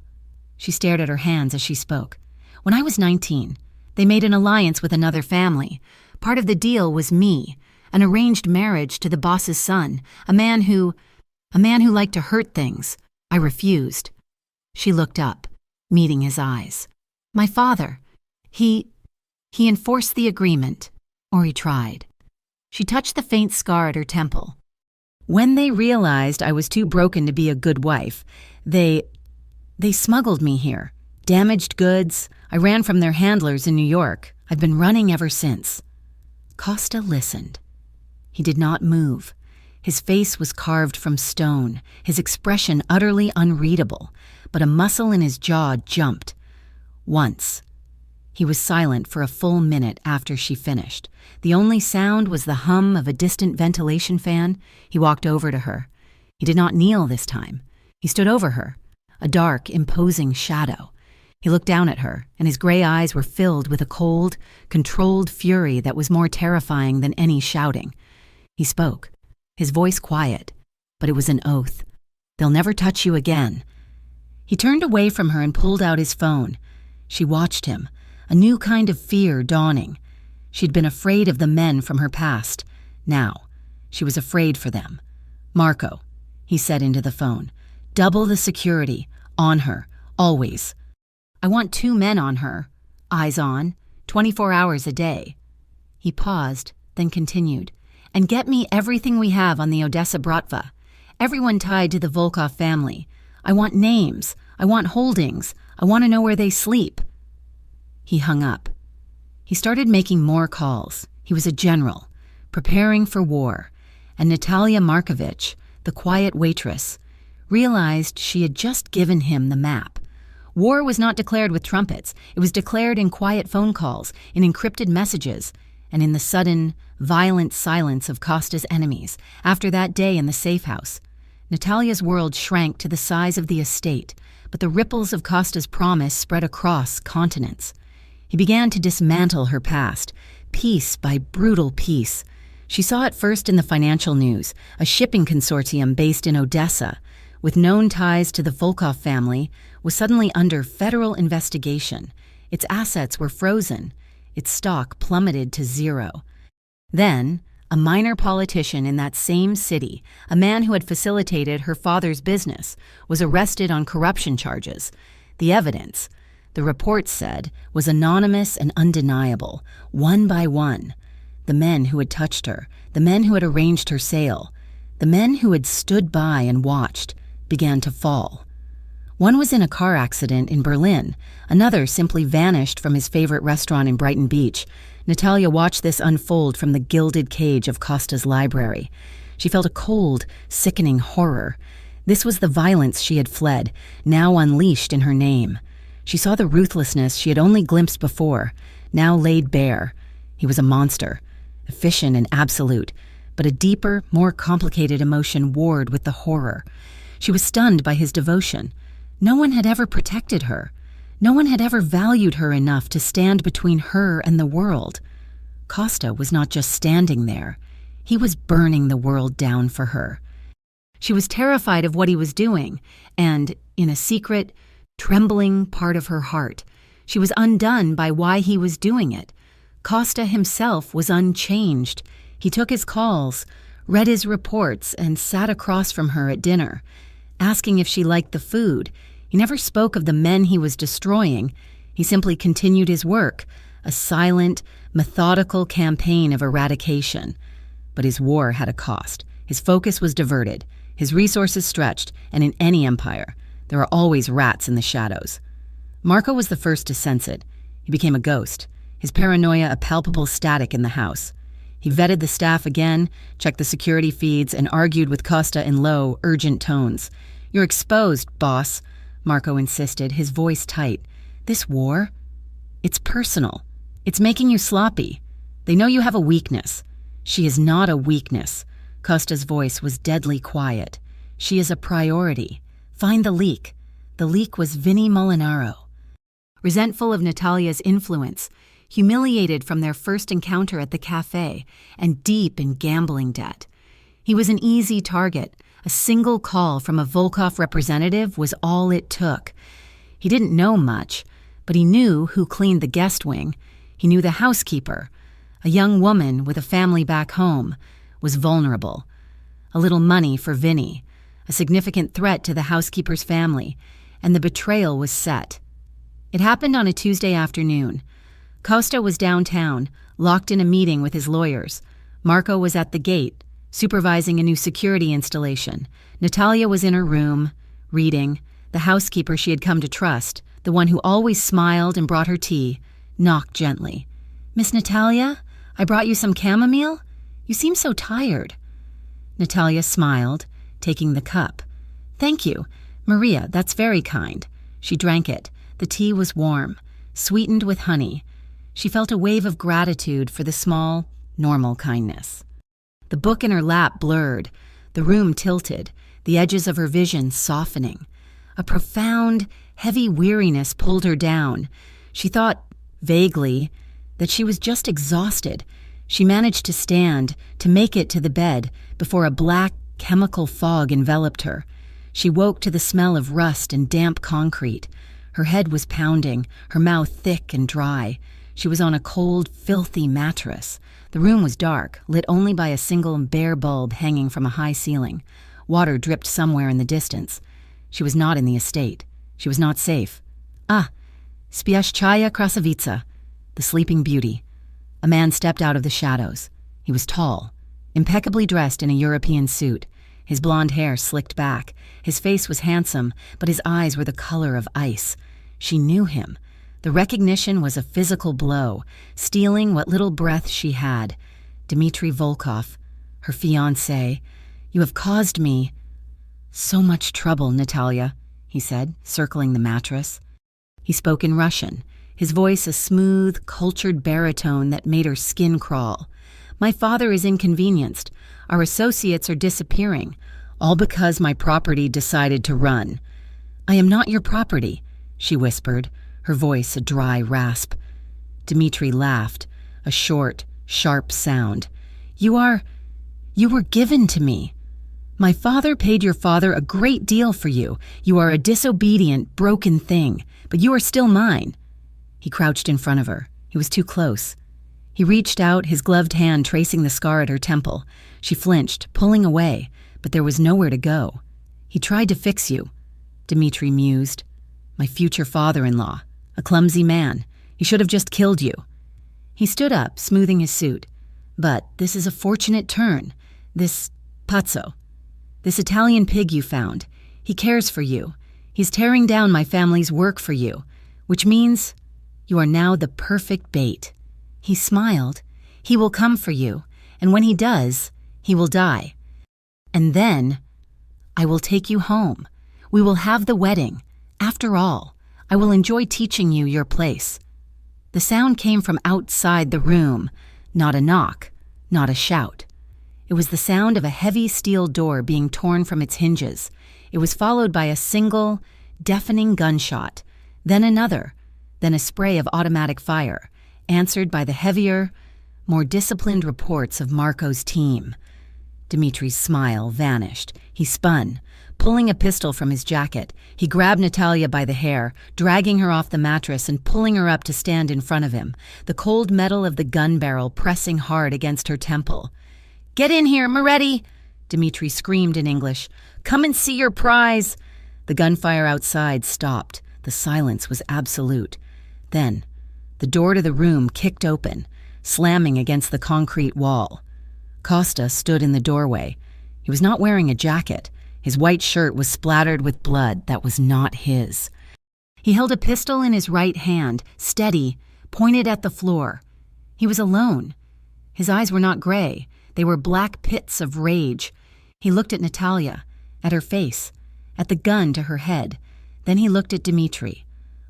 She stared at her hands as she spoke. "When I was 19, they made an alliance with another family. Part of the deal was me, an arranged marriage to the boss's son, a man who liked to hurt things. I refused." She looked up, meeting his eyes. "My father, he enforced the agreement, or he tried." She touched the faint scar at her temple. "When they realized I was too broken to be a good wife, they smuggled me here. Damaged goods. I ran from their handlers in New York. I've been running ever since." Costa listened. He did not move. His face was carved from stone, his expression utterly unreadable, but a muscle in his jaw jumped. Once. He was silent for a full minute after she finished. The only sound was the hum of a distant ventilation fan. He walked over to her. He did not kneel this time. He stood over her, a dark, imposing shadow. He looked down at her, and his gray eyes were filled with a cold, controlled fury that was more terrifying than any shouting. He spoke, his voice quiet, but it was an oath. "They'll never touch you again." He turned away from her and pulled out his phone. She watched him, a new kind of fear dawning. She'd been afraid of the men from her past. Now, she was afraid for them. "Marco," he said into the phone, "double the security, on her, always. I want 2 men on her, eyes on, 24 hours a day." He paused, then continued, "And get me everything we have on the Odessa Bratva, everyone tied to the Volkov family. I want names, I want holdings, I want to know where they sleep." He hung up. He started making more calls. He was a general, preparing for war, and Natalia Markovich, the quiet waitress, realized she had just given him the map. War was not declared with trumpets. It was declared in quiet phone calls, in encrypted messages, and in the sudden, violent silence of Costa's enemies after that day in the safe house. Natalia's world shrank to the size of the estate, but the ripples of Costa's promise spread across continents. He began to dismantle her past, piece by brutal piece. She saw it first in the financial news, a shipping consortium based in Odessa, with known ties to the Volkov family, was suddenly under federal investigation. Its assets were frozen. Its stock plummeted to zero. Then, a minor politician in that same city, a man who had facilitated her father's business, was arrested on corruption charges. The evidence, the report said, was anonymous and undeniable, one by one. The men who had touched her, the men who had arranged her sale, the men who had stood by and watched, began to fall. One was in a car accident in Berlin. Another simply vanished from his favorite restaurant in Brighton Beach. Natalia watched this unfold from the gilded cage of Costa's library. She felt a cold, sickening horror. This was the violence she had fled, now unleashed in her name. She saw the ruthlessness she had only glimpsed before, now laid bare. He was a monster, efficient and absolute, but a deeper, more complicated emotion warred with the horror. She was stunned by his devotion. No one had ever protected her. No one had ever valued her enough to stand between her and the world. Costa was not just standing there. He was burning the world down for her. She was terrified of what he was doing, and, in a secret, trembling part of her heart, she was undone by why he was doing it. Costa himself was unchanged. He took his calls, read his reports, and sat across from her at dinner, asking if she liked the food. He never spoke of the men he was destroying. He simply continued his work, a silent, methodical campaign of eradication. But his war had a cost. His focus was diverted, his resources stretched, and in any empire, there are always rats in the shadows. Marco was the first to sense it. He became a ghost, his paranoia a palpable static in the house. He vetted the staff again, checked the security feeds, and argued with Costa in low, urgent tones. "You're exposed, boss," Marco insisted, his voice tight. "This war? It's personal. It's making you sloppy. They know you have a weakness." "She is not a weakness." Costa's voice was deadly quiet. "She is a priority. Find the leak." The leak was Vinnie Molinaro. Resentful of Natalia's influence, humiliated from their first encounter at the cafe, and deep in gambling debt. He was an easy target. A single call from a Volkov representative was all it took. He didn't know much, but he knew who cleaned the guest wing. He knew the housekeeper, a young woman with a family back home, was vulnerable. A little money for Vinny, a significant threat to the housekeeper's family, and the betrayal was set. It happened on a Tuesday afternoon. Costa was downtown, locked in a meeting with his lawyers. Marco was at the gate, supervising a new security installation. Natalia was in her room, reading. The housekeeper she had come to trust, the one who always smiled and brought her tea, knocked gently. "Miss Natalia, I brought you some chamomile? You seem so tired." Natalia smiled, taking the cup. "Thank you. Maria, that's very kind." She drank it. The tea was warm, sweetened with honey. She felt a wave of gratitude for the small, normal kindness. The book in her lap blurred, the room tilted, the edges of her vision softening. A profound, heavy weariness pulled her down. She thought, vaguely, that she was just exhausted. She managed to stand, to make it to the bed, before a black, chemical fog enveloped her. She woke to the smell of rust and damp concrete. Her head was pounding, her mouth thick and dry. She was on a cold, filthy mattress. The room was dark, lit only by a single bare bulb hanging from a high ceiling. Water dripped somewhere in the distance. She was not in the estate. She was not safe. "Ah, Spiashchaya Krasavica," the sleeping beauty. A man stepped out of the shadows. He was tall, impeccably dressed in a European suit. His blonde hair slicked back. His face was handsome, but his eyes were the color of ice. She knew him. The recognition was a physical blow, stealing what little breath she had. Dmitry Volkov, her fiancé. "You have caused me so much trouble, Natalia," he said, circling the mattress. He spoke in Russian, his voice a smooth, cultured baritone that made her skin crawl. "My father is inconvenienced. Our associates are disappearing, all because my property decided to run." "I am not your property," she whispered, her voice a dry rasp. Dmitri laughed, a short, sharp sound. You were given to me. My father paid your father a great deal for you. You are a disobedient, broken thing, but you are still mine." He crouched in front of her. He was too close. He reached out, his gloved hand tracing the scar at her temple. She flinched, pulling away, but there was nowhere to go. "He tried to fix you," Dmitri mused. "My future father-in-law, a clumsy man. He should have just killed you." He stood up, smoothing his suit. "But this is a fortunate turn. This pazzo. This Italian pig you found. He cares for you. He's tearing down my family's work for you, which means you are now the perfect bait." He smiled. "He will come for you, and when he does, he will die. And then I will take you home. We will have the wedding. After all, I will enjoy teaching you your place." The sound came from outside the room, not a knock, not a shout. It was the sound of a heavy steel door being torn from its hinges. It was followed by a single, deafening gunshot, then another, then a spray of automatic fire, answered by the heavier, more disciplined reports of Marco's team. Dmitri's smile vanished. He spun. Pulling a pistol from his jacket, he grabbed Natalia by the hair, dragging her off the mattress and pulling her up to stand in front of him, the cold metal of the gun barrel pressing hard against her temple. "Get in here, Moretti!" Dmitri screamed in English. "Come and see your prize!" The gunfire outside stopped. The silence was absolute. Then, the door to the room kicked open, slamming against the concrete wall. Costa stood in the doorway. He was not wearing a jacket. His white shirt was splattered with blood that was not his. He held a pistol in his right hand, steady, pointed at the floor. He was alone. His eyes were not gray. They were black pits of rage. He looked at Natalia, at her face, at the gun to her head. Then he looked at Dmitri.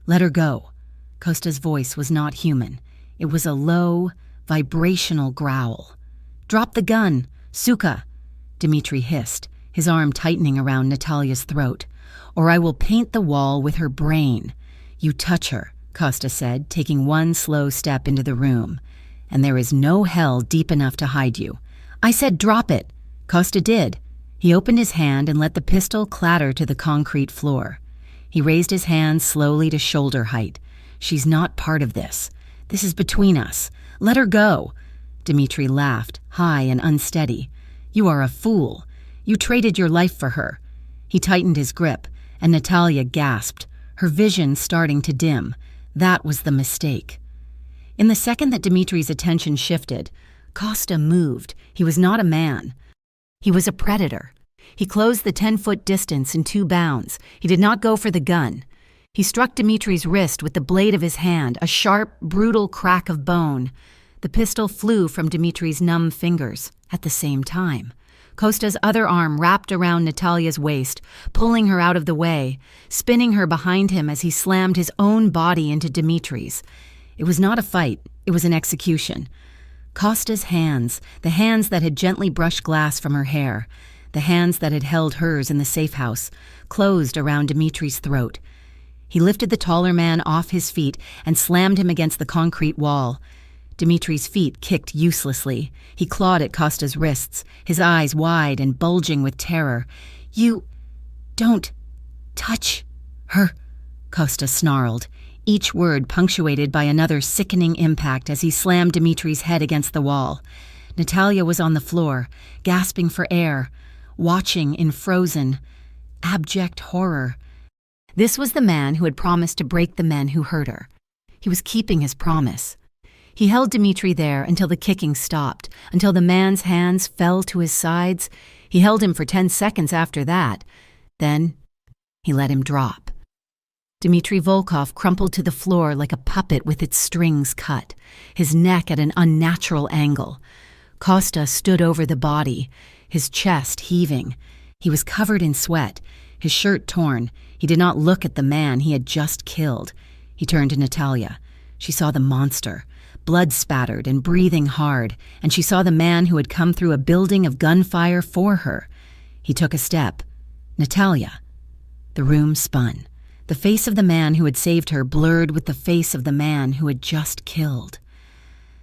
"Let her go." Costa's voice was not human. It was a low, vibrational growl. "Drop the gun, Suka," Dmitri hissed, his arm tightening around Natalia's throat. "Or I will paint the wall with her brain." "You touch her," Costa said, taking one slow step into the room. "And there is no hell deep enough to hide you." "I said drop it." Costa did. He opened his hand and let the pistol clatter to the concrete floor. He raised his hand slowly to shoulder height. "She's not part of this. This is between us. Let her go." Dmitri laughed, high and unsteady. "You are a fool. You traded your life for her." He tightened his grip, and Natalia gasped, her vision starting to dim. That was the mistake. In the second that Dmitri's attention shifted, Costa moved. He was not a man. He was a predator. He closed the 10-foot distance in 2 bounds. He did not go for the gun. He struck Dmitri's wrist with the blade of his hand, a sharp, brutal crack of bone. The pistol flew from Dmitri's numb fingers at the same time. Costa's other arm wrapped around Natalia's waist, pulling her out of the way, spinning her behind him as he slammed his own body into Dmitri's. It was not a fight, it was an execution. Costa's hands, the hands that had gently brushed glass from her hair, the hands that had held hers in the safe house, closed around Dmitri's throat. He lifted the taller man off his feet and slammed him against the concrete wall. Dmitri's feet kicked uselessly. He clawed at Costa's wrists, his eyes wide and bulging with terror. "You don't touch her," Costa snarled, each word punctuated by another sickening impact as he slammed Dmitri's head against the wall. Natalia was on the floor, gasping for air, watching in frozen, abject horror. This was the man who had promised to break the men who hurt her. He was keeping his promise. He held Dmitri there until the kicking stopped, until the man's hands fell to his sides. He held him for 10 seconds after that. Then he let him drop. Dmitri Volkov crumpled to the floor like a puppet with its strings cut, his neck at an unnatural angle. Costa stood over the body, his chest heaving. He was covered in sweat, his shirt torn. He did not look at the man he had just killed. He turned to Natalia. She saw the monster, blood spattered and breathing hard, and she saw the man who had come through a building of gunfire for her. He took a step. Natalia. The room spun. The face of the man who had saved her blurred with the face of the man who had just killed.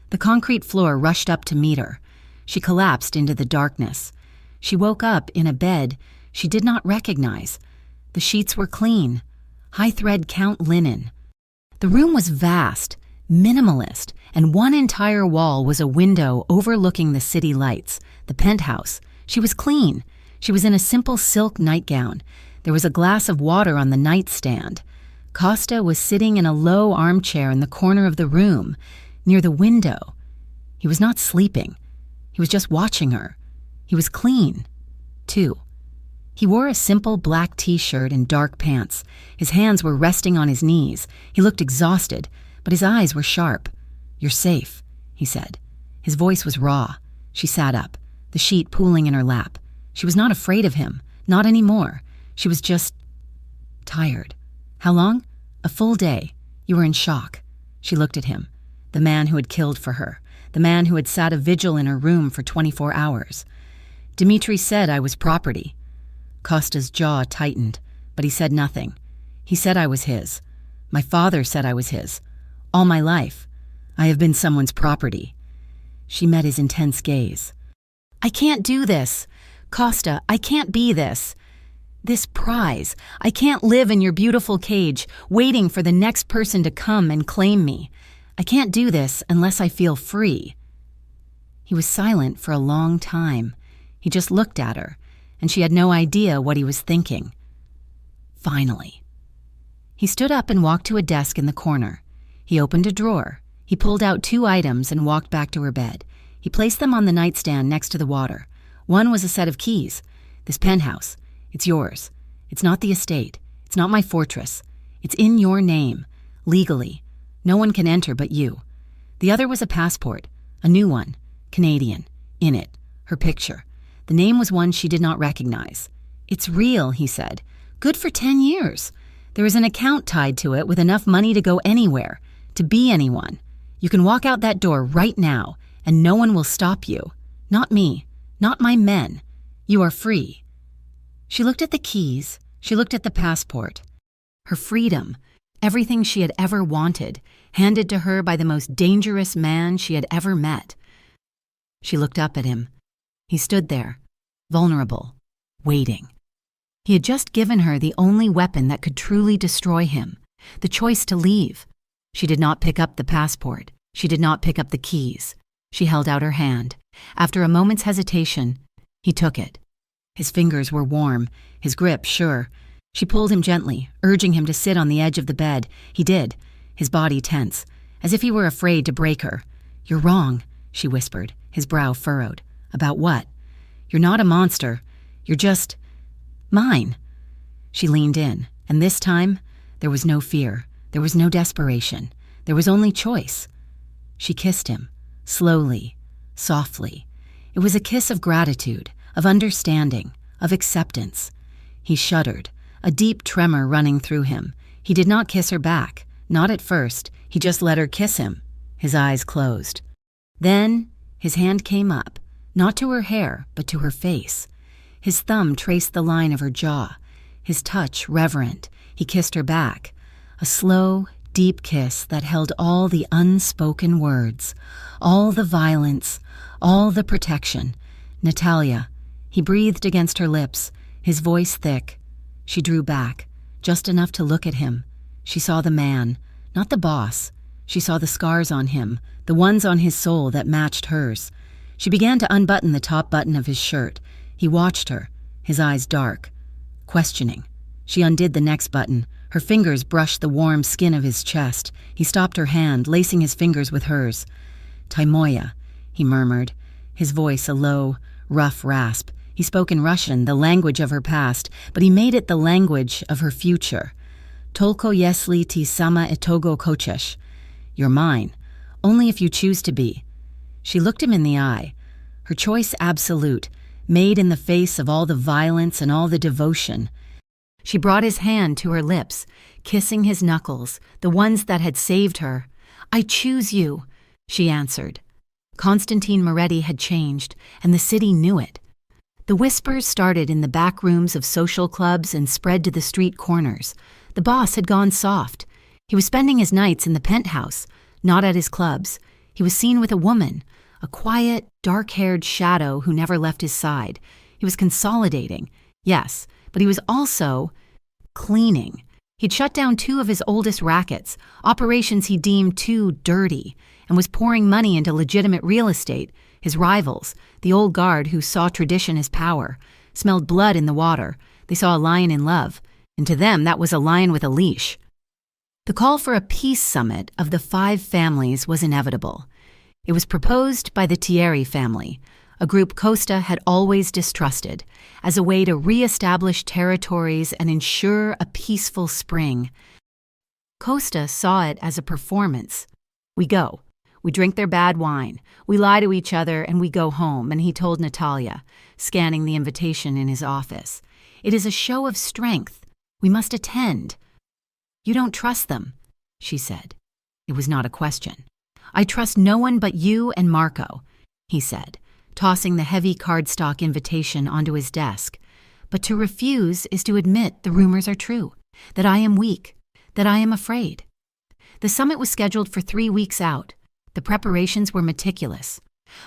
The concrete floor rushed up to meet her. She collapsed into the darkness. She woke up in a bed she did not recognize. The sheets were clean, high-thread count linen. The room was vast, minimalist, and one entire wall was a window overlooking the city lights, the penthouse. She was clean. She was in a simple silk nightgown. There was a glass of water on the nightstand. Costa was sitting in a low armchair in the corner of the room, near the window. He was not sleeping. He was just watching her. He was clean, too. He wore a simple black t-shirt and dark pants. His hands were resting on his knees. He looked exhausted, but his eyes were sharp. "You're safe," he said. His voice was raw. She sat up, the sheet pooling in her lap. She was not afraid of him, not anymore. She was just tired. "How long?" "A full day. You were in shock." She looked at him, the man who had killed for her, the man who had sat a vigil in her room for 24 hours. "Dimitri said I was property." Costa's jaw tightened, but he said nothing. "He said I was his. My father said I was his. All my life. I have been someone's property." She met his intense gaze. "I can't do this. Costa, I can't be this. This prize. I can't live in your beautiful cage, waiting for the next person to come and claim me. I can't do this unless I feel free." He was silent for a long time. He just looked at her, and she had no idea what he was thinking. Finally. He stood up and walked to a desk in the corner. He opened a drawer. He pulled out 2 items and walked back to her bed. He placed them on the nightstand next to the water. One was a set of keys. "This penthouse. It's yours. It's not the estate. It's not my fortress. It's in your name, legally. No one can enter but you." The other was a passport, a new one, Canadian. In it, her picture. The name was one she did not recognize. "It's real," he said. "Good for 10 years. There is an account tied to it with enough money to go anywhere, to be anyone. You can walk out that door right now, and no one will stop you. Not me, not my men. You are free." She looked at the keys. She looked at the passport. Her freedom, everything she had ever wanted, handed to her by the most dangerous man she had ever met. She looked up at him. He stood there, vulnerable, waiting. He had just given her the only weapon that could truly destroy him, the choice to leave. She did not pick up the passport. She did not pick up the keys. She held out her hand. After a moment's hesitation, he took it. His fingers were warm, his grip sure. She pulled him gently, urging him to sit on the edge of the bed. He did, his body tense, as if he were afraid to break her. "You're wrong," she whispered, his brow furrowed. "About what?" "You're not a monster. You're just mine." She leaned in, and this time, there was no fear. There was no desperation. There was only choice. She kissed him, slowly, softly. It was a kiss of gratitude, of understanding, of acceptance. He shuddered, a deep tremor running through him. He did not kiss her back, not at first. He just let her kiss him. His eyes closed. Then his hand came up, not to her hair, but to her face. His thumb traced the line of her jaw. His touch reverent. He kissed her back. A slow, deep kiss that held all the unspoken words, all the violence, all the protection. "Natalia." He breathed against her lips, his voice thick. She drew back, just enough to look at him. She saw the man, not the boss. She saw the scars on him, the ones on his soul that matched hers. She began to unbutton the top button of his shirt. He watched her, his eyes dark, questioning. She undid the next button. Her fingers brushed the warm skin of his chest. He stopped her hand, lacing his fingers with hers. "Taimoya," he murmured, his voice a low, rough rasp. He spoke in Russian, the language of her past, but he made it the language of her future. "Tolko yesli ti sama etogo kochesh." "You're mine, only if you choose to be." She looked him in the eye, her choice absolute, made in the face of all the violence and all the devotion. She brought his hand to her lips, kissing his knuckles, the ones that had saved her. "I choose you," she answered. Constantine Moretti had changed, and the city knew it. The whispers started in the back rooms of social clubs and spread to the street corners. The boss had gone soft. He was spending his nights in the penthouse, not at his clubs. He was seen with a woman, a quiet, dark-haired shadow who never left his side. He was consolidating, yes, but he was also cleaning. He'd shut down 2 of his oldest rackets, operations he deemed too dirty, and was pouring money into legitimate real estate. His rivals, the old guard who saw tradition as power, smelled blood in the water. They saw a lion in love, and to them that was a lion with a leash. The call for a peace summit of the 5 families was inevitable. It was proposed by the Thierry family, a group Costa had always distrusted, as a way to re-establish territories and ensure a peaceful spring. Costa saw it as a performance. We go. We drink their bad wine. We lie to each other and we go home, and he told Natalia, scanning the invitation in his office. It is a show of strength. We must attend. You don't trust them, she said. It was not a question. I trust no one but you and Marco, he said, tossing the heavy cardstock invitation onto his desk. But to refuse is to admit the rumors are true, that I am weak, that I am afraid. The summit was scheduled for 3 weeks out. The preparations were meticulous.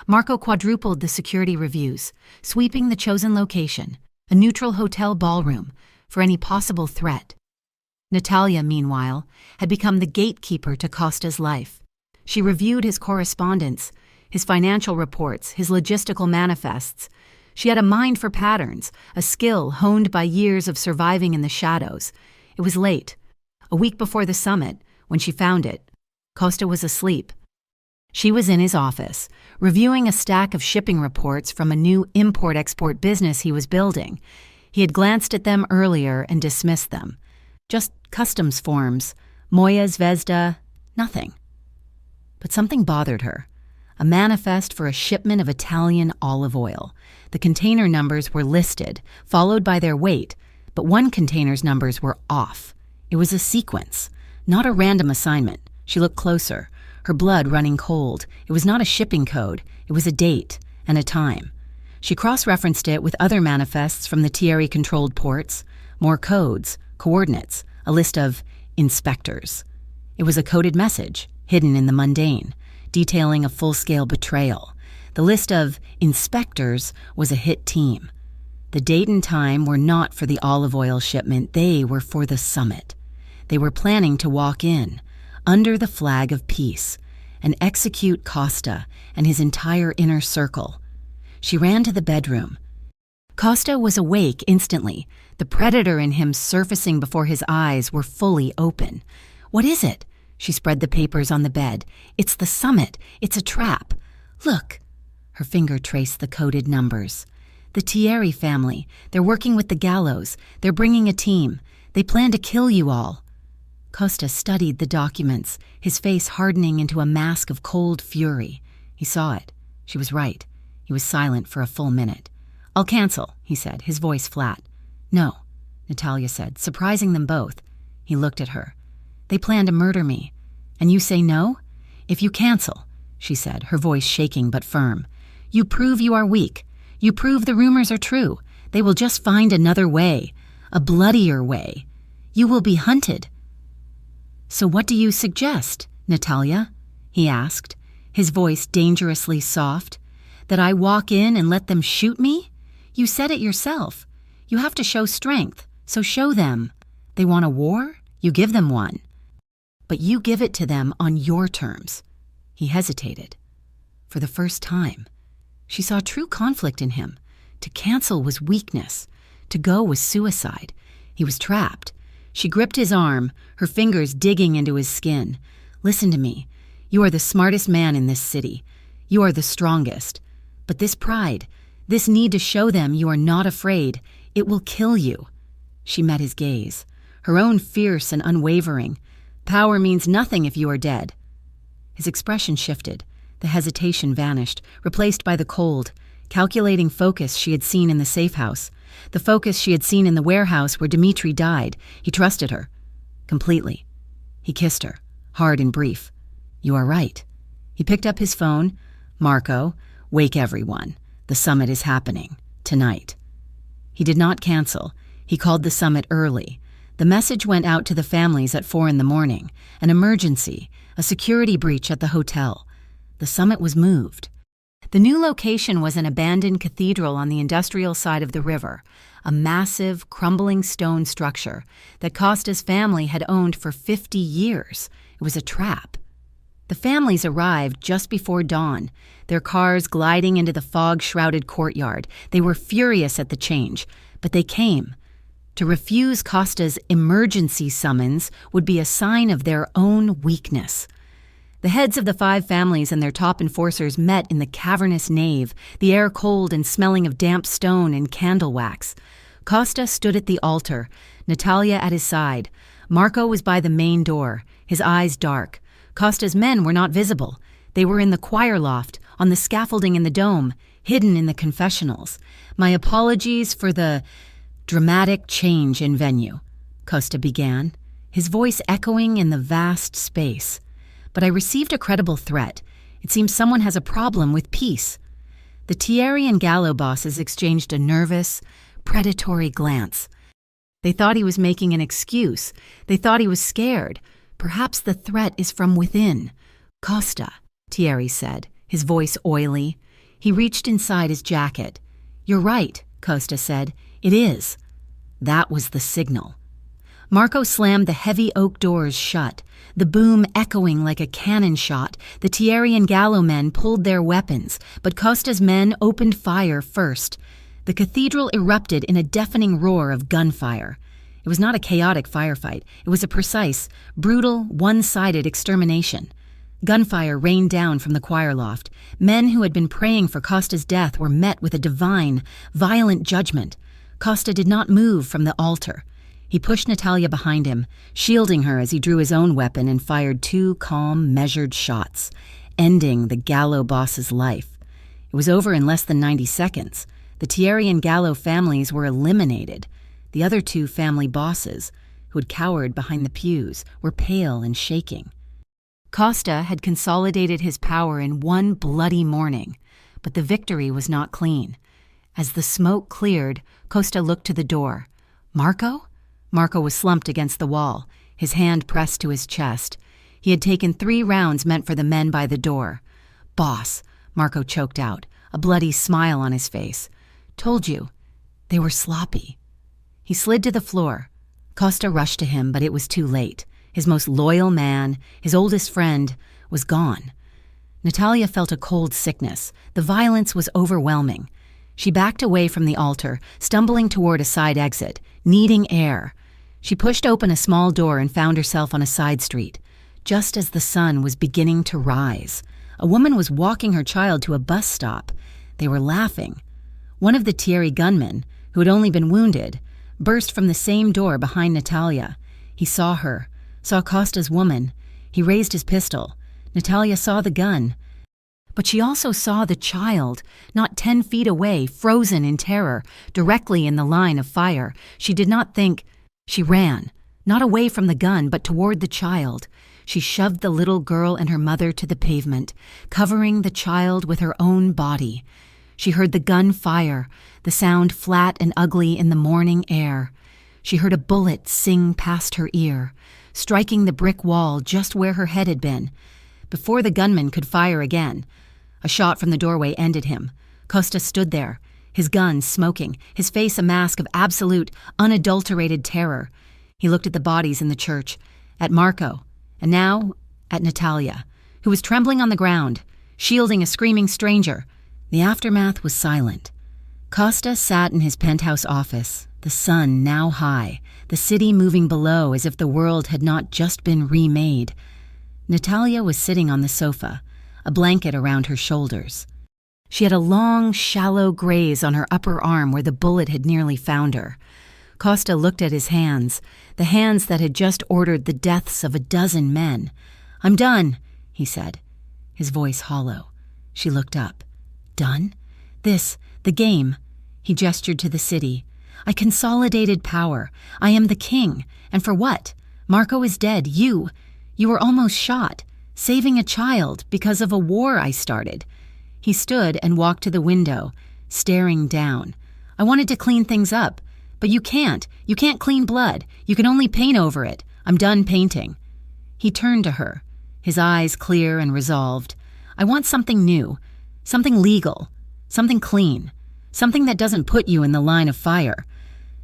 Marco quadrupled the security reviews, sweeping the chosen location, a neutral hotel ballroom, for any possible threat. Natalia, meanwhile, had become the gatekeeper to Costa's life. She reviewed his correspondence, his financial reports, his logistical manifests. She had a mind for patterns, a skill honed by years of surviving in the shadows. It was late, a week before the summit, when she found it. Costa was asleep. She was in his office, reviewing a stack of shipping reports from a new import-export business he was building. He had glanced at them earlier and dismissed them. Just customs forms, Moya Zvezda, nothing. But something bothered her. A manifest for a shipment of Italian olive oil. The container numbers were listed, followed by their weight, but one container's numbers were off. It was a sequence, not a random assignment. She looked closer, her blood running cold. It was not a shipping code. It was a date and a time. She cross-referenced it with other manifests from the Thierry-controlled ports, more codes, coordinates, a list of inspectors. It was a coded message, hidden in the mundane, detailing a full-scale betrayal. The list of inspectors was a hit team. The date and time were not for the olive oil shipment. They were for the summit. They were planning to walk in, under the flag of peace, and execute Costa and his entire inner circle. She ran to the bedroom. Costa was awake instantly. The predator in him surfacing before his eyes were fully open. What is it? She spread the papers on the bed. It's the summit. It's a trap. Look. Her finger traced the coded numbers. The Thierry family. They're working with the Gallows. They're bringing a team. They plan to kill you all. Costa studied the documents, his face hardening into a mask of cold fury. He saw it. She was right. He was silent for a full minute. I'll cancel, he said, his voice flat. No, Natalia said, surprising them both. He looked at her. They plan to murder me. And you say no? If you cancel, she said, her voice shaking but firm, you prove you are weak. You prove the rumors are true. They will just find another way, a bloodier way. You will be hunted. So what do you suggest, Natalia? He asked, his voice dangerously soft. That I walk in and let them shoot me? You said it yourself. You have to show strength, so show them. They want a war? You give them one. But you give it to them on your terms. He hesitated. For the first time, she saw true conflict in him. To cancel was weakness. To go was suicide. He was trapped. She gripped his arm, her fingers digging into his skin. Listen to me. You are the smartest man in this city. You are the strongest. But this pride, this need to show them you are not afraid, it will kill you. She met his gaze, her own fierce and unwavering. Power means nothing if you are dead. His expression shifted. The hesitation vanished, replaced by the cold. calculating focus she had seen in the safe house, the focus she had seen in the warehouse where Dmitri died. He trusted her. Completely. He kissed her, hard and brief. "You are right." He picked up his phone. "Marco, wake everyone. The summit is happening. Tonight." He did not cancel. He called the summit early. The message went out to the families at 4 a.m. An emergency, a security breach at the hotel. The summit was moved. The new location was an abandoned cathedral on the industrial side of the river, a massive, crumbling stone structure that Costa's family had owned for 50 years. It was a trap. The families arrived just before dawn, their cars gliding into the fog-shrouded courtyard. They were furious at the change, but they came. To refuse Costa's emergency summons would be a sign of their own weakness. The heads of the 5 families and their top enforcers met in the cavernous nave, the air cold and smelling of damp stone and candle wax. Costa stood at the altar, Natalia at his side. Marco was by the main door, his eyes dark. Costa's men were not visible. They were in the choir loft, on the scaffolding in the dome, hidden in the confessionals. "My apologies for the dramatic change in venue," Costa began, his voice echoing in the vast space. "But I received a credible threat. It seems someone has a problem with peace." The Thierry and Gallo bosses exchanged a nervous, predatory glance. They thought he was making an excuse. They thought he was scared. "Perhaps the threat is from within." "Costa," Thierry said, his voice oily. He reached inside his jacket. "You're right," Costa said. "It is." That was the signal. Marco slammed the heavy oak doors shut, the boom echoing like a cannon shot. The Thierry and Gallo men pulled their weapons, but Costa's men opened fire first. The cathedral erupted in a deafening roar of gunfire. It was not a chaotic firefight. It was a precise, brutal, one-sided extermination. Gunfire rained down from the choir loft. Men who had been praying for Costa's death were met with a divine, violent judgment. Costa did not move from the altar. He pushed Natalia behind him, shielding her as he drew his own weapon and fired 2 calm, measured shots, ending the Gallo boss's life. It was over in less than 90 seconds. The Thierry and Gallo families were eliminated. The other 2 family bosses, who had cowered behind the pews, were pale and shaking. Costa had consolidated his power in one bloody morning, but the victory was not clean. As the smoke cleared, Costa looked to the door. "Marco?" Marco was slumped against the wall, his hand pressed to his chest. He had taken 3 rounds meant for the men by the door. "Boss," Marco choked out, a bloody smile on his face. "Told you. They were sloppy." He slid to the floor. Costa rushed to him, but it was too late. His most loyal man, his oldest friend, was gone. Natalia felt a cold sickness. The violence was overwhelming. She backed away from the altar, stumbling toward a side exit, needing air. She pushed open a small door and found herself on a side street. Just as the sun was beginning to rise, a woman was walking her child to a bus stop. They were laughing. One of the Thierry gunmen, who had only been wounded, burst from the same door behind Natalia. He saw her, saw Costa's woman. He raised his pistol. Natalia saw the gun. But she also saw the child, not 10 feet away, frozen in terror, directly in the line of fire. She did not think. She ran, not away from the gun, but toward the child. She shoved the little girl and her mother to the pavement, covering the child with her own body. She heard the gun fire, the sound flat and ugly in the morning air. She heard a bullet sing past her ear, striking the brick wall just where her head had been. Before the gunman could fire again, a shot from the doorway ended him. Costa stood there, his gun smoking, his face a mask of absolute, unadulterated terror. He looked at the bodies in the church, at Marco, and now at Natalia, who was trembling on the ground, shielding a screaming stranger. The aftermath was silent. Costa sat in his penthouse office, the sun now high, the city moving below as if the world had not just been remade. Natalia was sitting on the sofa, a blanket around her shoulders. She had a long, shallow graze on her upper arm where the bullet had nearly found her. Costa looked at his hands, the hands that had just ordered the deaths of a dozen men. "I'm done," he said, his voice hollow. She looked up. "Done? This The game. He gestured to the city. I consolidated power. I am the king. And for what? Marco is dead. You were almost shot, saving a child because of a war I started. He stood and walked to the window, staring down. I wanted to clean things up, but you can't. You can't clean blood. You can only paint over it. I'm done painting. He turned to her, his eyes clear and resolved. I want something new, something legal, something clean, something that doesn't put you in the line of fire.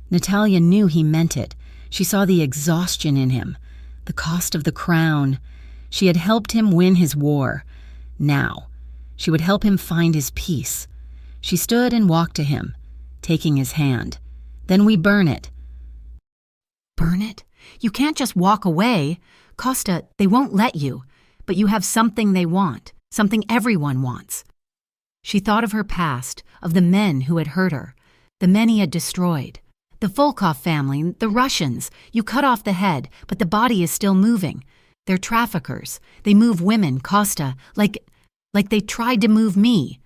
Natalia knew he meant it. She saw the exhaustion in him, the cost of the crown. She had helped him win his war. Now, she would help him find his peace. She stood and walked to him, taking his hand. Then we burn it. Burn it? You can't just walk away. Costa, they won't let you. But you have something they want, something everyone wants. She thought of her past, of the men who had hurt her, the men he had destroyed. The Volkov family, the Russians. You cut off the head, but the body is still moving. They're traffickers. They move women, Costa, like they tried to move me.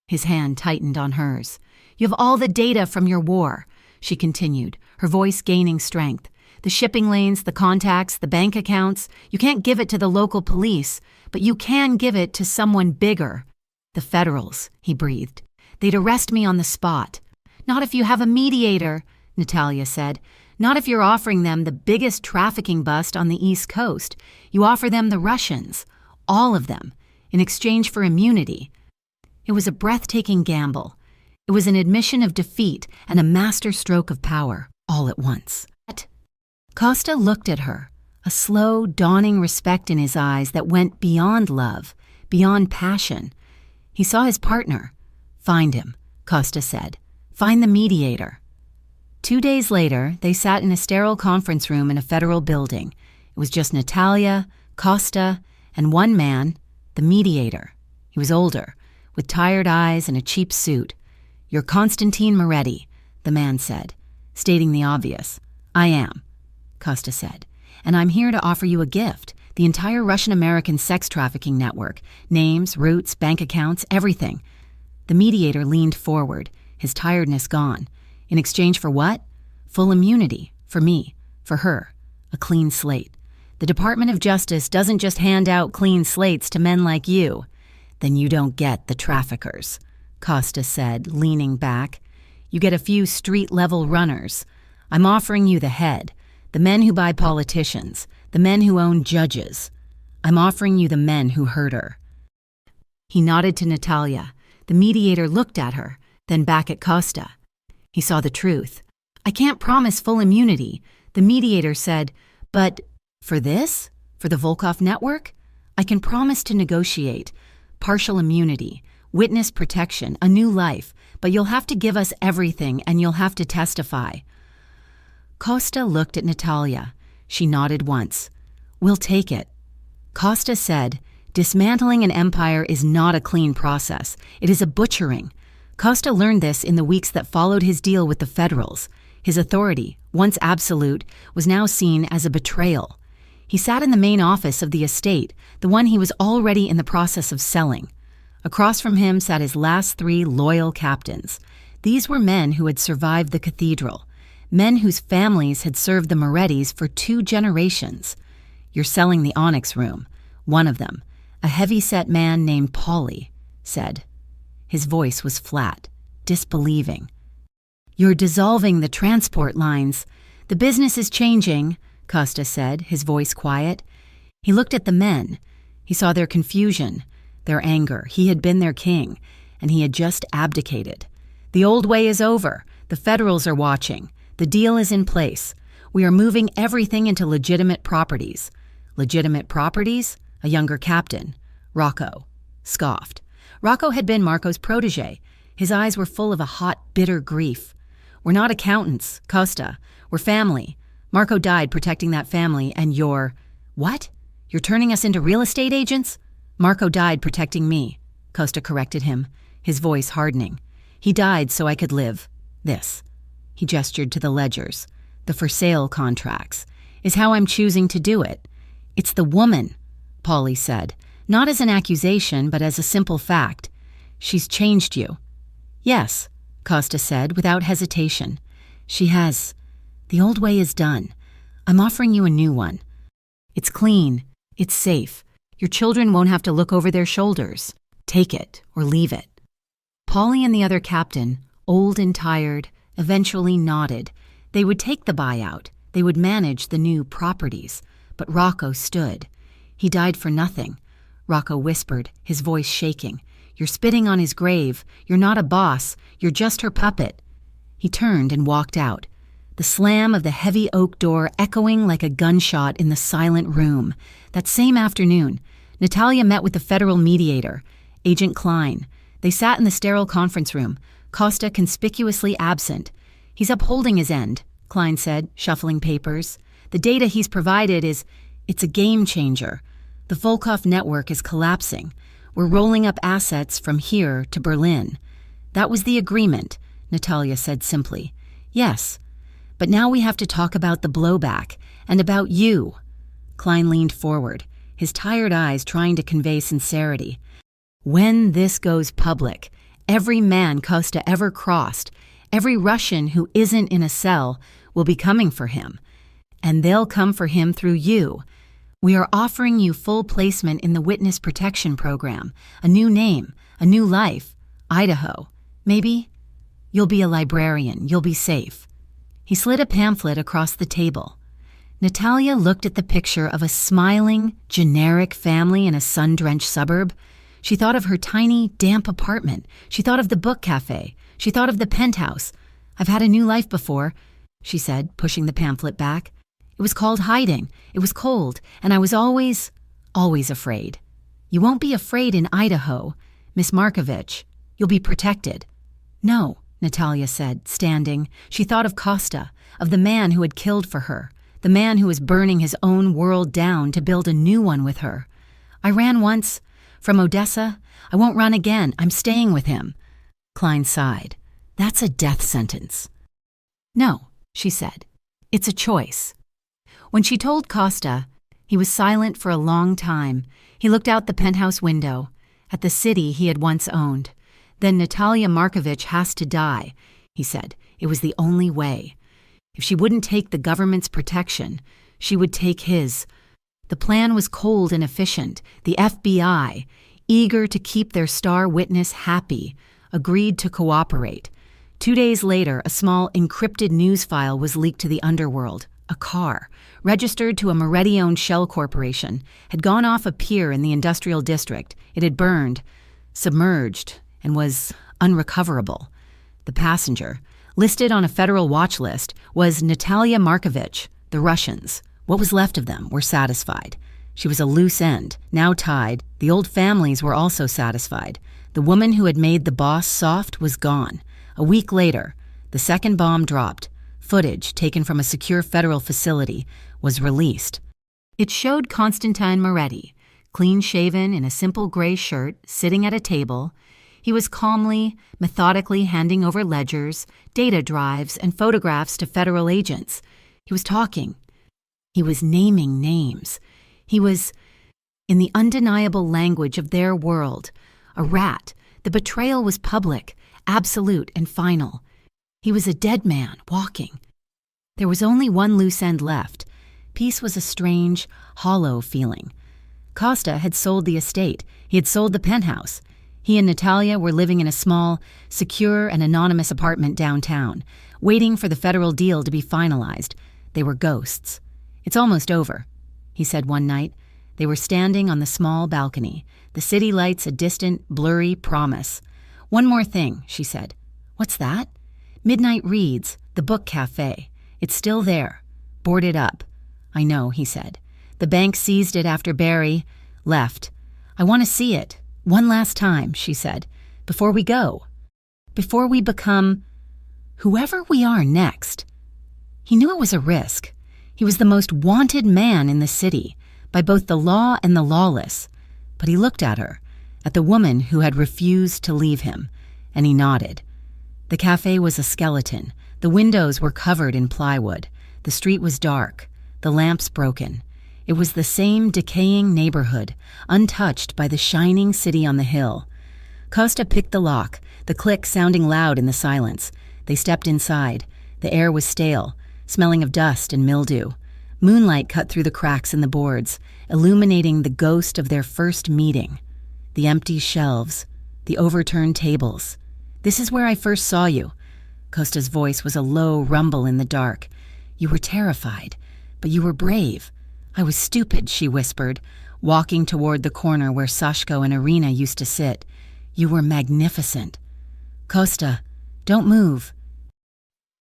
His hand tightened on hers. You have all the data from your war, she continued, her voice gaining strength. The shipping lanes, the contacts, the bank accounts. You can't give it to the local police, but you can give it to someone bigger. The Federals, he breathed. They'd arrest me on the spot. Not if you have a mediator, Natalia said. Not if you're offering them the biggest trafficking bust on the East Coast. You offer them the Russians, all of them, in exchange for immunity. It was a breathtaking gamble. It was an admission of defeat and a master stroke of power, all at once. Costa looked at her, a slow, dawning respect in his eyes that went beyond love, beyond passion. He saw his partner. Find him, Costa said. Find the mediator. 2 days later, they sat in a sterile conference room in a federal building. It was just Natalia, Costa, and one man, the mediator. He was older, with tired eyes and a cheap suit. You're Constantine Moretti, the man said, stating the obvious. I am, Costa said, and I'm here to offer you a gift, the entire Russian-American sex trafficking network, names, routes, bank accounts, everything. The mediator leaned forward, his tiredness gone. In exchange for what? Full immunity, for me, for her, a clean slate. The Department of Justice doesn't just hand out clean slates to men like you. Then you don't get the traffickers, Costa said, leaning back. You get a few street-level runners. I'm offering you the head, the men who buy politicians, the men who own judges. I'm offering you the men who hurt her. He nodded to Natalia. The mediator looked at her, then back at Costa. He saw the truth. I can't promise full immunity, the mediator said, but for this? For the Volkov network? I can promise to negotiate. Partial immunity, witness protection, a new life, but you'll have to give us everything and you'll have to testify. Costa looked at Natalia. She nodded once. We'll take it. Costa said, dismantling an empire is not a clean process. It is a butchering. Costa learned this in the weeks that followed his deal with the Federals. His authority, once absolute, was now seen as a betrayal. He sat in the main office of the estate, the one he was already in the process of selling. Across from him sat his last 3 loyal captains. These were men who had survived the cathedral, men whose families had served the Morettis for 2 generations. You're selling the Onyx Room, one of them, a heavy-set man named Pauly, said. His voice was flat, disbelieving. You're dissolving the transport lines. The business is changing, Costa said, his voice quiet. He looked at the men. He saw their confusion, their anger. He had been their king, and he had just abdicated. The old way is over. The Federals are watching. The deal is in place. We are moving everything into legitimate properties. Legitimate properties? A younger captain, Rocco, scoffed. Rocco had been Marco's protege. His eyes were full of a hot, bitter grief. We're not accountants, Costa. We're family. Marco died protecting that family, and you're... What? You're turning us into real estate agents? Marco died protecting me, Costa corrected him, his voice hardening. He died so I could live. This. He gestured to the ledgers. The for sale contracts. Is how I'm choosing to do it. It's the woman, Pauly said. Not as an accusation, but as a simple fact. She's changed you. Yes, Costa said without hesitation. She has. The old way is done. I'm offering you a new one. It's clean. It's safe. Your children won't have to look over their shoulders. Take it or leave it. Polly and the other captain, old and tired, eventually nodded. They would take the buyout. They would manage the new properties. But Rocco stood. He died for nothing. Rocco whispered, his voice shaking. You're spitting on his grave. You're not a boss. You're just her puppet. He turned and walked out. The slam of the heavy oak door echoing like a gunshot in the silent room. That same afternoon, Natalia met with the federal mediator, Agent Klein. They sat in the sterile conference room, Costa conspicuously absent. He's upholding his end, Klein said, shuffling papers. The data he's provided it's a game changer. The Volkov network is collapsing. We're rolling up assets from here to Berlin. That was the agreement, Natalia said simply. Yes, but now we have to talk about the blowback and about you. Klein leaned forward, his tired eyes trying to convey sincerity. When this goes public, every man Costa ever crossed, every Russian who isn't in a cell will be coming for him. And they'll come for him through you. We are offering you full placement in the Witness Protection Program, a new name, a new life, Idaho. Maybe you'll be a librarian, you'll be safe. He slid a pamphlet across the table. Natalia looked at the picture of a smiling, generic family in a sun-drenched suburb. She thought of her tiny, damp apartment. She thought of the book cafe. She thought of the penthouse. I've had a new life before, she said, pushing the pamphlet back. It was called hiding. It was cold, and I was always afraid. You won't be afraid in Idaho, Miss Markovich. You'll be protected. No, Natalia said, standing. She thought of Costa, of the man who had killed for her, the man who was burning his own world down to build a new one with her. I ran once, from Odessa. I won't run again. I'm staying with him. Klein sighed. That's a death sentence. No, she said. It's a choice. When she told Costa, he was silent for a long time. He looked out the penthouse window, at the city he had once owned. Then Natalia Markovich has to die, he said. It was the only way. If she wouldn't take the government's protection, she would take his. The plan was cold and efficient. The FBI, eager to keep their star witness happy, agreed to cooperate. 2 days later, a small encrypted news file was leaked to the underworld. A car, registered to a Moretti-owned shell corporation, had gone off a pier in the industrial district. It had burned, submerged, and was unrecoverable. The passenger, listed on a federal watch list, was Natalia Markovich. The Russians, what was left of them, were satisfied. She was a loose end, now tied. The old families were also satisfied. The woman who had made the boss soft was gone. A week later, the second bomb dropped. Footage taken from a secure federal facility was released. It showed Constantine Moretti, clean-shaven in a simple gray shirt, sitting at a table. He was calmly, methodically handing over ledgers, data drives, and photographs to federal agents. He was talking. He was naming names. He was, in the undeniable language of their world, a rat. The betrayal was public, absolute, and final. He was a dead man, walking. There was only one loose end left. Peace was a strange, hollow feeling. Costa had sold the estate. He had sold the penthouse. He and Natalia were living in a small, secure, and anonymous apartment downtown, waiting for the federal deal to be finalized. They were ghosts. It's almost over, he said one night. They were standing on the small balcony, the city lights a distant, blurry promise. One more thing, she said. What's that? Midnight Reads, the book cafe. It's still there, boarded up. I know, he said. The bank seized it after Barry left. I want to see it. One last time, she said, before we go. Before we become whoever we are next. He knew it was a risk. He was the most wanted man in the city, by both the law and the lawless. But he looked at her, at the woman who had refused to leave him, and he nodded. The cafe was a skeleton. The windows were covered in plywood. The street was dark, the lamps broken. It was the same decaying neighborhood, untouched by the shining city on the hill. Costa picked the lock. the click sounding loud in the silence. They stepped inside. The air was stale, smelling of dust and mildew. Moonlight cut through the cracks in the boards, illuminating the ghost of their first meeting. The empty shelves, the overturned tables. "This is where I first saw you." Costa's voice was a low rumble in the dark. "You were terrified, but you were brave." "I was stupid," she whispered, walking toward the corner where Sashko and Irina used to sit. "You were magnificent." "Costa, don't move."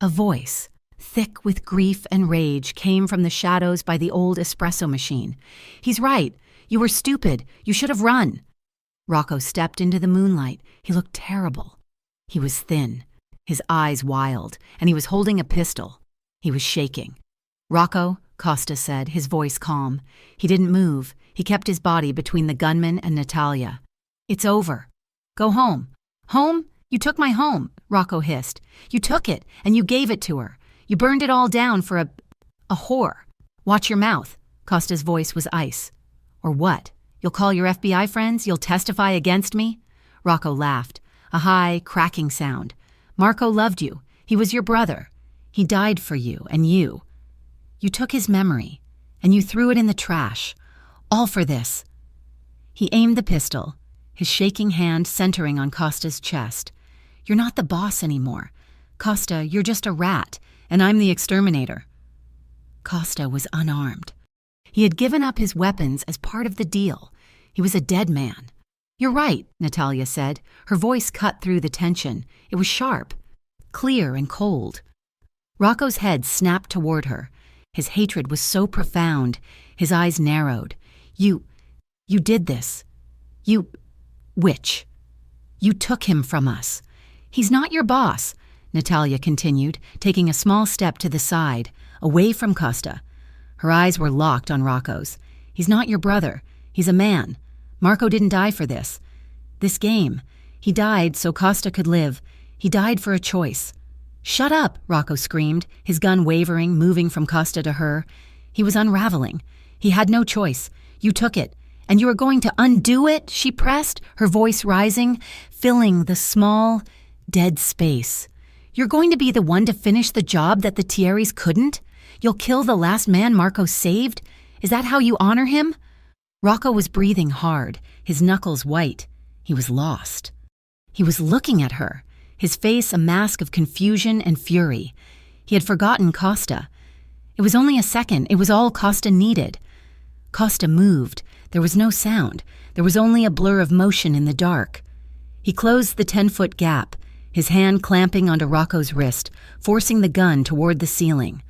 A voice, thick with grief and rage, came from the shadows by the old espresso machine. "He's right. You were stupid. You should have run." Rocco stepped into the moonlight. He looked terrible. He was thin, his eyes wild, and he was holding a pistol. He was shaking. "Rocco," Costa said, his voice calm. He didn't move. He kept his body between the gunman and Natalia. "It's over. Go home." "Home? You took my home," Rocco hissed. "You took it, and you gave it to her. You burned it all down for a whore." "Watch your mouth." Costa's voice was ice. "Or what? You'll call your FBI friends? You'll testify against me?" Rocco laughed, a high, cracking sound. "Marco loved you. He was your brother. He died for you and you. You took his memory, and you threw it in the trash. All for this." He aimed the pistol, his shaking hand centering on Costa's chest. "You're not the boss anymore. Costa, you're just a rat, and I'm the exterminator." Costa was unarmed. He had given up his weapons as part of the deal. He was a dead man. "You're right," Natalia said. Her voice cut through the tension. It was sharp, clear and cold. Rocco's head snapped toward her. His hatred was so profound, his eyes narrowed. You did this. Which? You took him from us. He's not your boss," Natalia continued, taking a small step to the side, away from Costa. Her eyes were locked on Rocco's. "He's not your brother. He's a man. Marco didn't die for this. This game. He died so Costa could live. He died for a choice." "Shut up," Rocco screamed, his gun wavering, moving from Costa to her. He was unraveling. He had no choice. "You took it. And you are going to undo it?" she pressed, her voice rising, filling the small, dead space. "You're going to be the one to finish the job that the Thierrys couldn't? You'll kill the last man Marco saved? Is that how you honor him?" Rocco was breathing hard, his knuckles white. He was lost. He was looking at her, his face a mask of confusion and fury. He had forgotten Costa. It was only a second. It was all Costa needed. Costa moved. There was no sound. There was only a blur of motion in the dark. He closed the 10-foot gap, his hand clamping onto Rocco's wrist, forcing the gun toward the ceiling.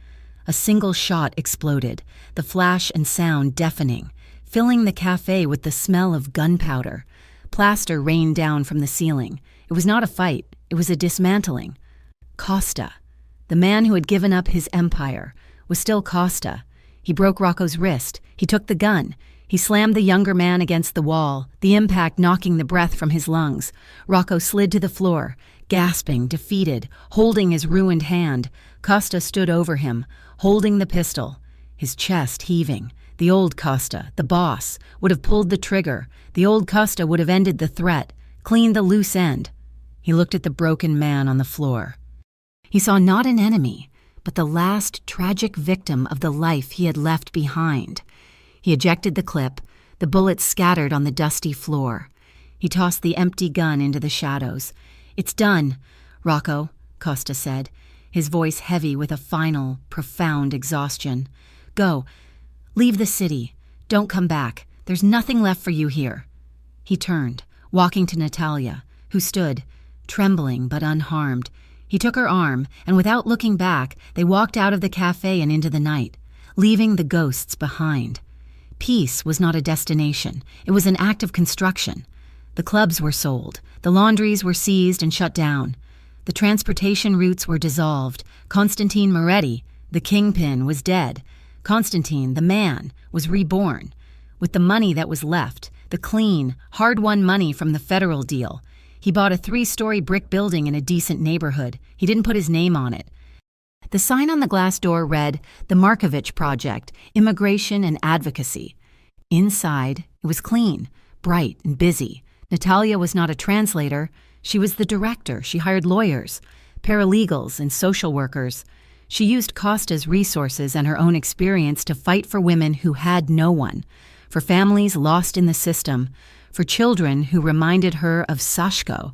A single shot exploded, the flash and sound deafening, filling the cafe with the smell of gunpowder. Plaster rained down from the ceiling. It was not a fight. It was a dismantling. Costa, the man who had given up his empire, was still Costa. He broke Rocco's wrist. He took the gun. He slammed the younger man against the wall, the impact knocking the breath from his lungs. Rocco slid to the floor, gasping, defeated, holding his ruined hand. Costa stood over him, holding the pistol, his chest heaving. The old Costa, the boss, would have pulled the trigger. The old Costa would have ended the threat, cleaned the loose end. He looked at the broken man on the floor. He saw not an enemy, but the last tragic victim of the life he had left behind. He ejected the clip. The bullets scattered on the dusty floor. He tossed the empty gun into the shadows. "It's done, Rocco," Costa said, his voice heavy with a final, profound exhaustion. "Go. Leave the city. Don't come back. There's nothing left for you here." He turned, walking to Natalia, who stood, trembling but unharmed. He took her arm, and without looking back, they walked out of the cafe and into the night, leaving the ghosts behind. Peace was not a destination. It was an act of construction. The clubs were sold. The laundries were seized and shut down. The transportation routes were dissolved. Constantine Moretti, the kingpin, was dead. Constantine, the man, was reborn. With the money that was left, the clean, hard-won money from the federal deal, he bought a 3-story brick building in a decent neighborhood. He didn't put his name on it. The sign on the glass door read, "The Markovich Project, Immigration and Advocacy." Inside, it was clean, bright, and busy. Natalia was not a translator. She was the director. She hired lawyers, paralegals, and social workers. She used Costa's resources and her own experience to fight for women who had no one, for families lost in the system, for children who reminded her of Sashko.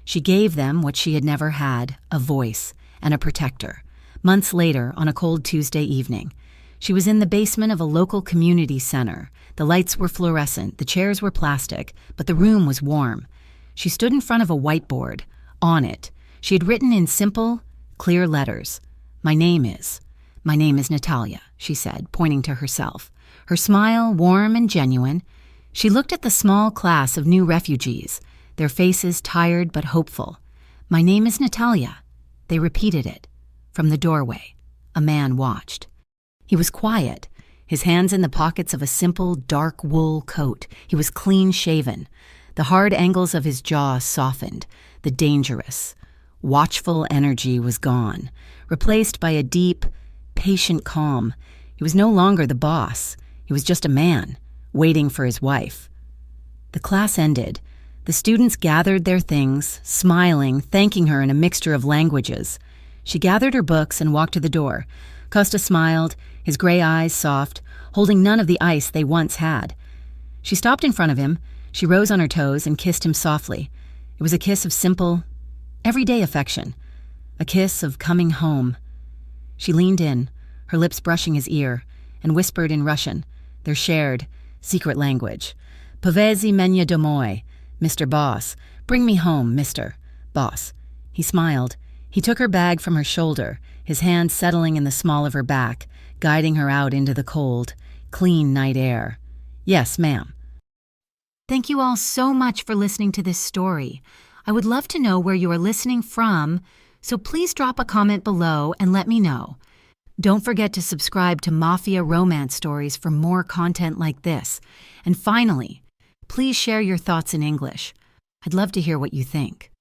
She gave them what she had never had, a voice and a protector. Months later, on a cold Tuesday evening, she was in the basement of a local community center. The lights were fluorescent, the chairs were plastic, but the room was warm. She stood in front of a whiteboard. On it, she had written in simple, clear letters, My name is Natalia," she said, pointing to herself. Her smile warm and genuine. She looked at the small class of new refugees, their faces tired but hopeful. "My name is Natalia." They repeated it. From the doorway, a man watched. He was quiet, his hands in the pockets of a simple, dark wool coat. He was clean-shaven. The hard angles of his jaw softened. The dangerous, watchful energy was gone, replaced by a deep, patient calm. He was no longer the boss. He was just a man, waiting for his wife. The class ended. The students gathered their things, smiling, thanking her in a mixture of languages. She gathered her books and walked to the door. Costa smiled, his gray eyes soft, holding none of the ice they once had. She stopped in front of him. She rose on her toes and kissed him softly. It was a kiss of simple, everyday affection, a kiss of coming home. She leaned in, her lips brushing his ear, and whispered in Russian, their shared, secret language. "Povezi menya domoy, Mr. Boss. Bring me home, Mr. Boss." He smiled. He took her bag from her shoulder, his hand settling in the small of her back, guiding her out into the cold, clean night air. "Yes, ma'am." Thank you all so much for listening to this story. I would love to know where you are listening from, so please drop a comment below and let me know. Don't forget to subscribe to Mafia Romance Stories for more content like this. And finally, please share your thoughts in English. I'd love to hear what you think.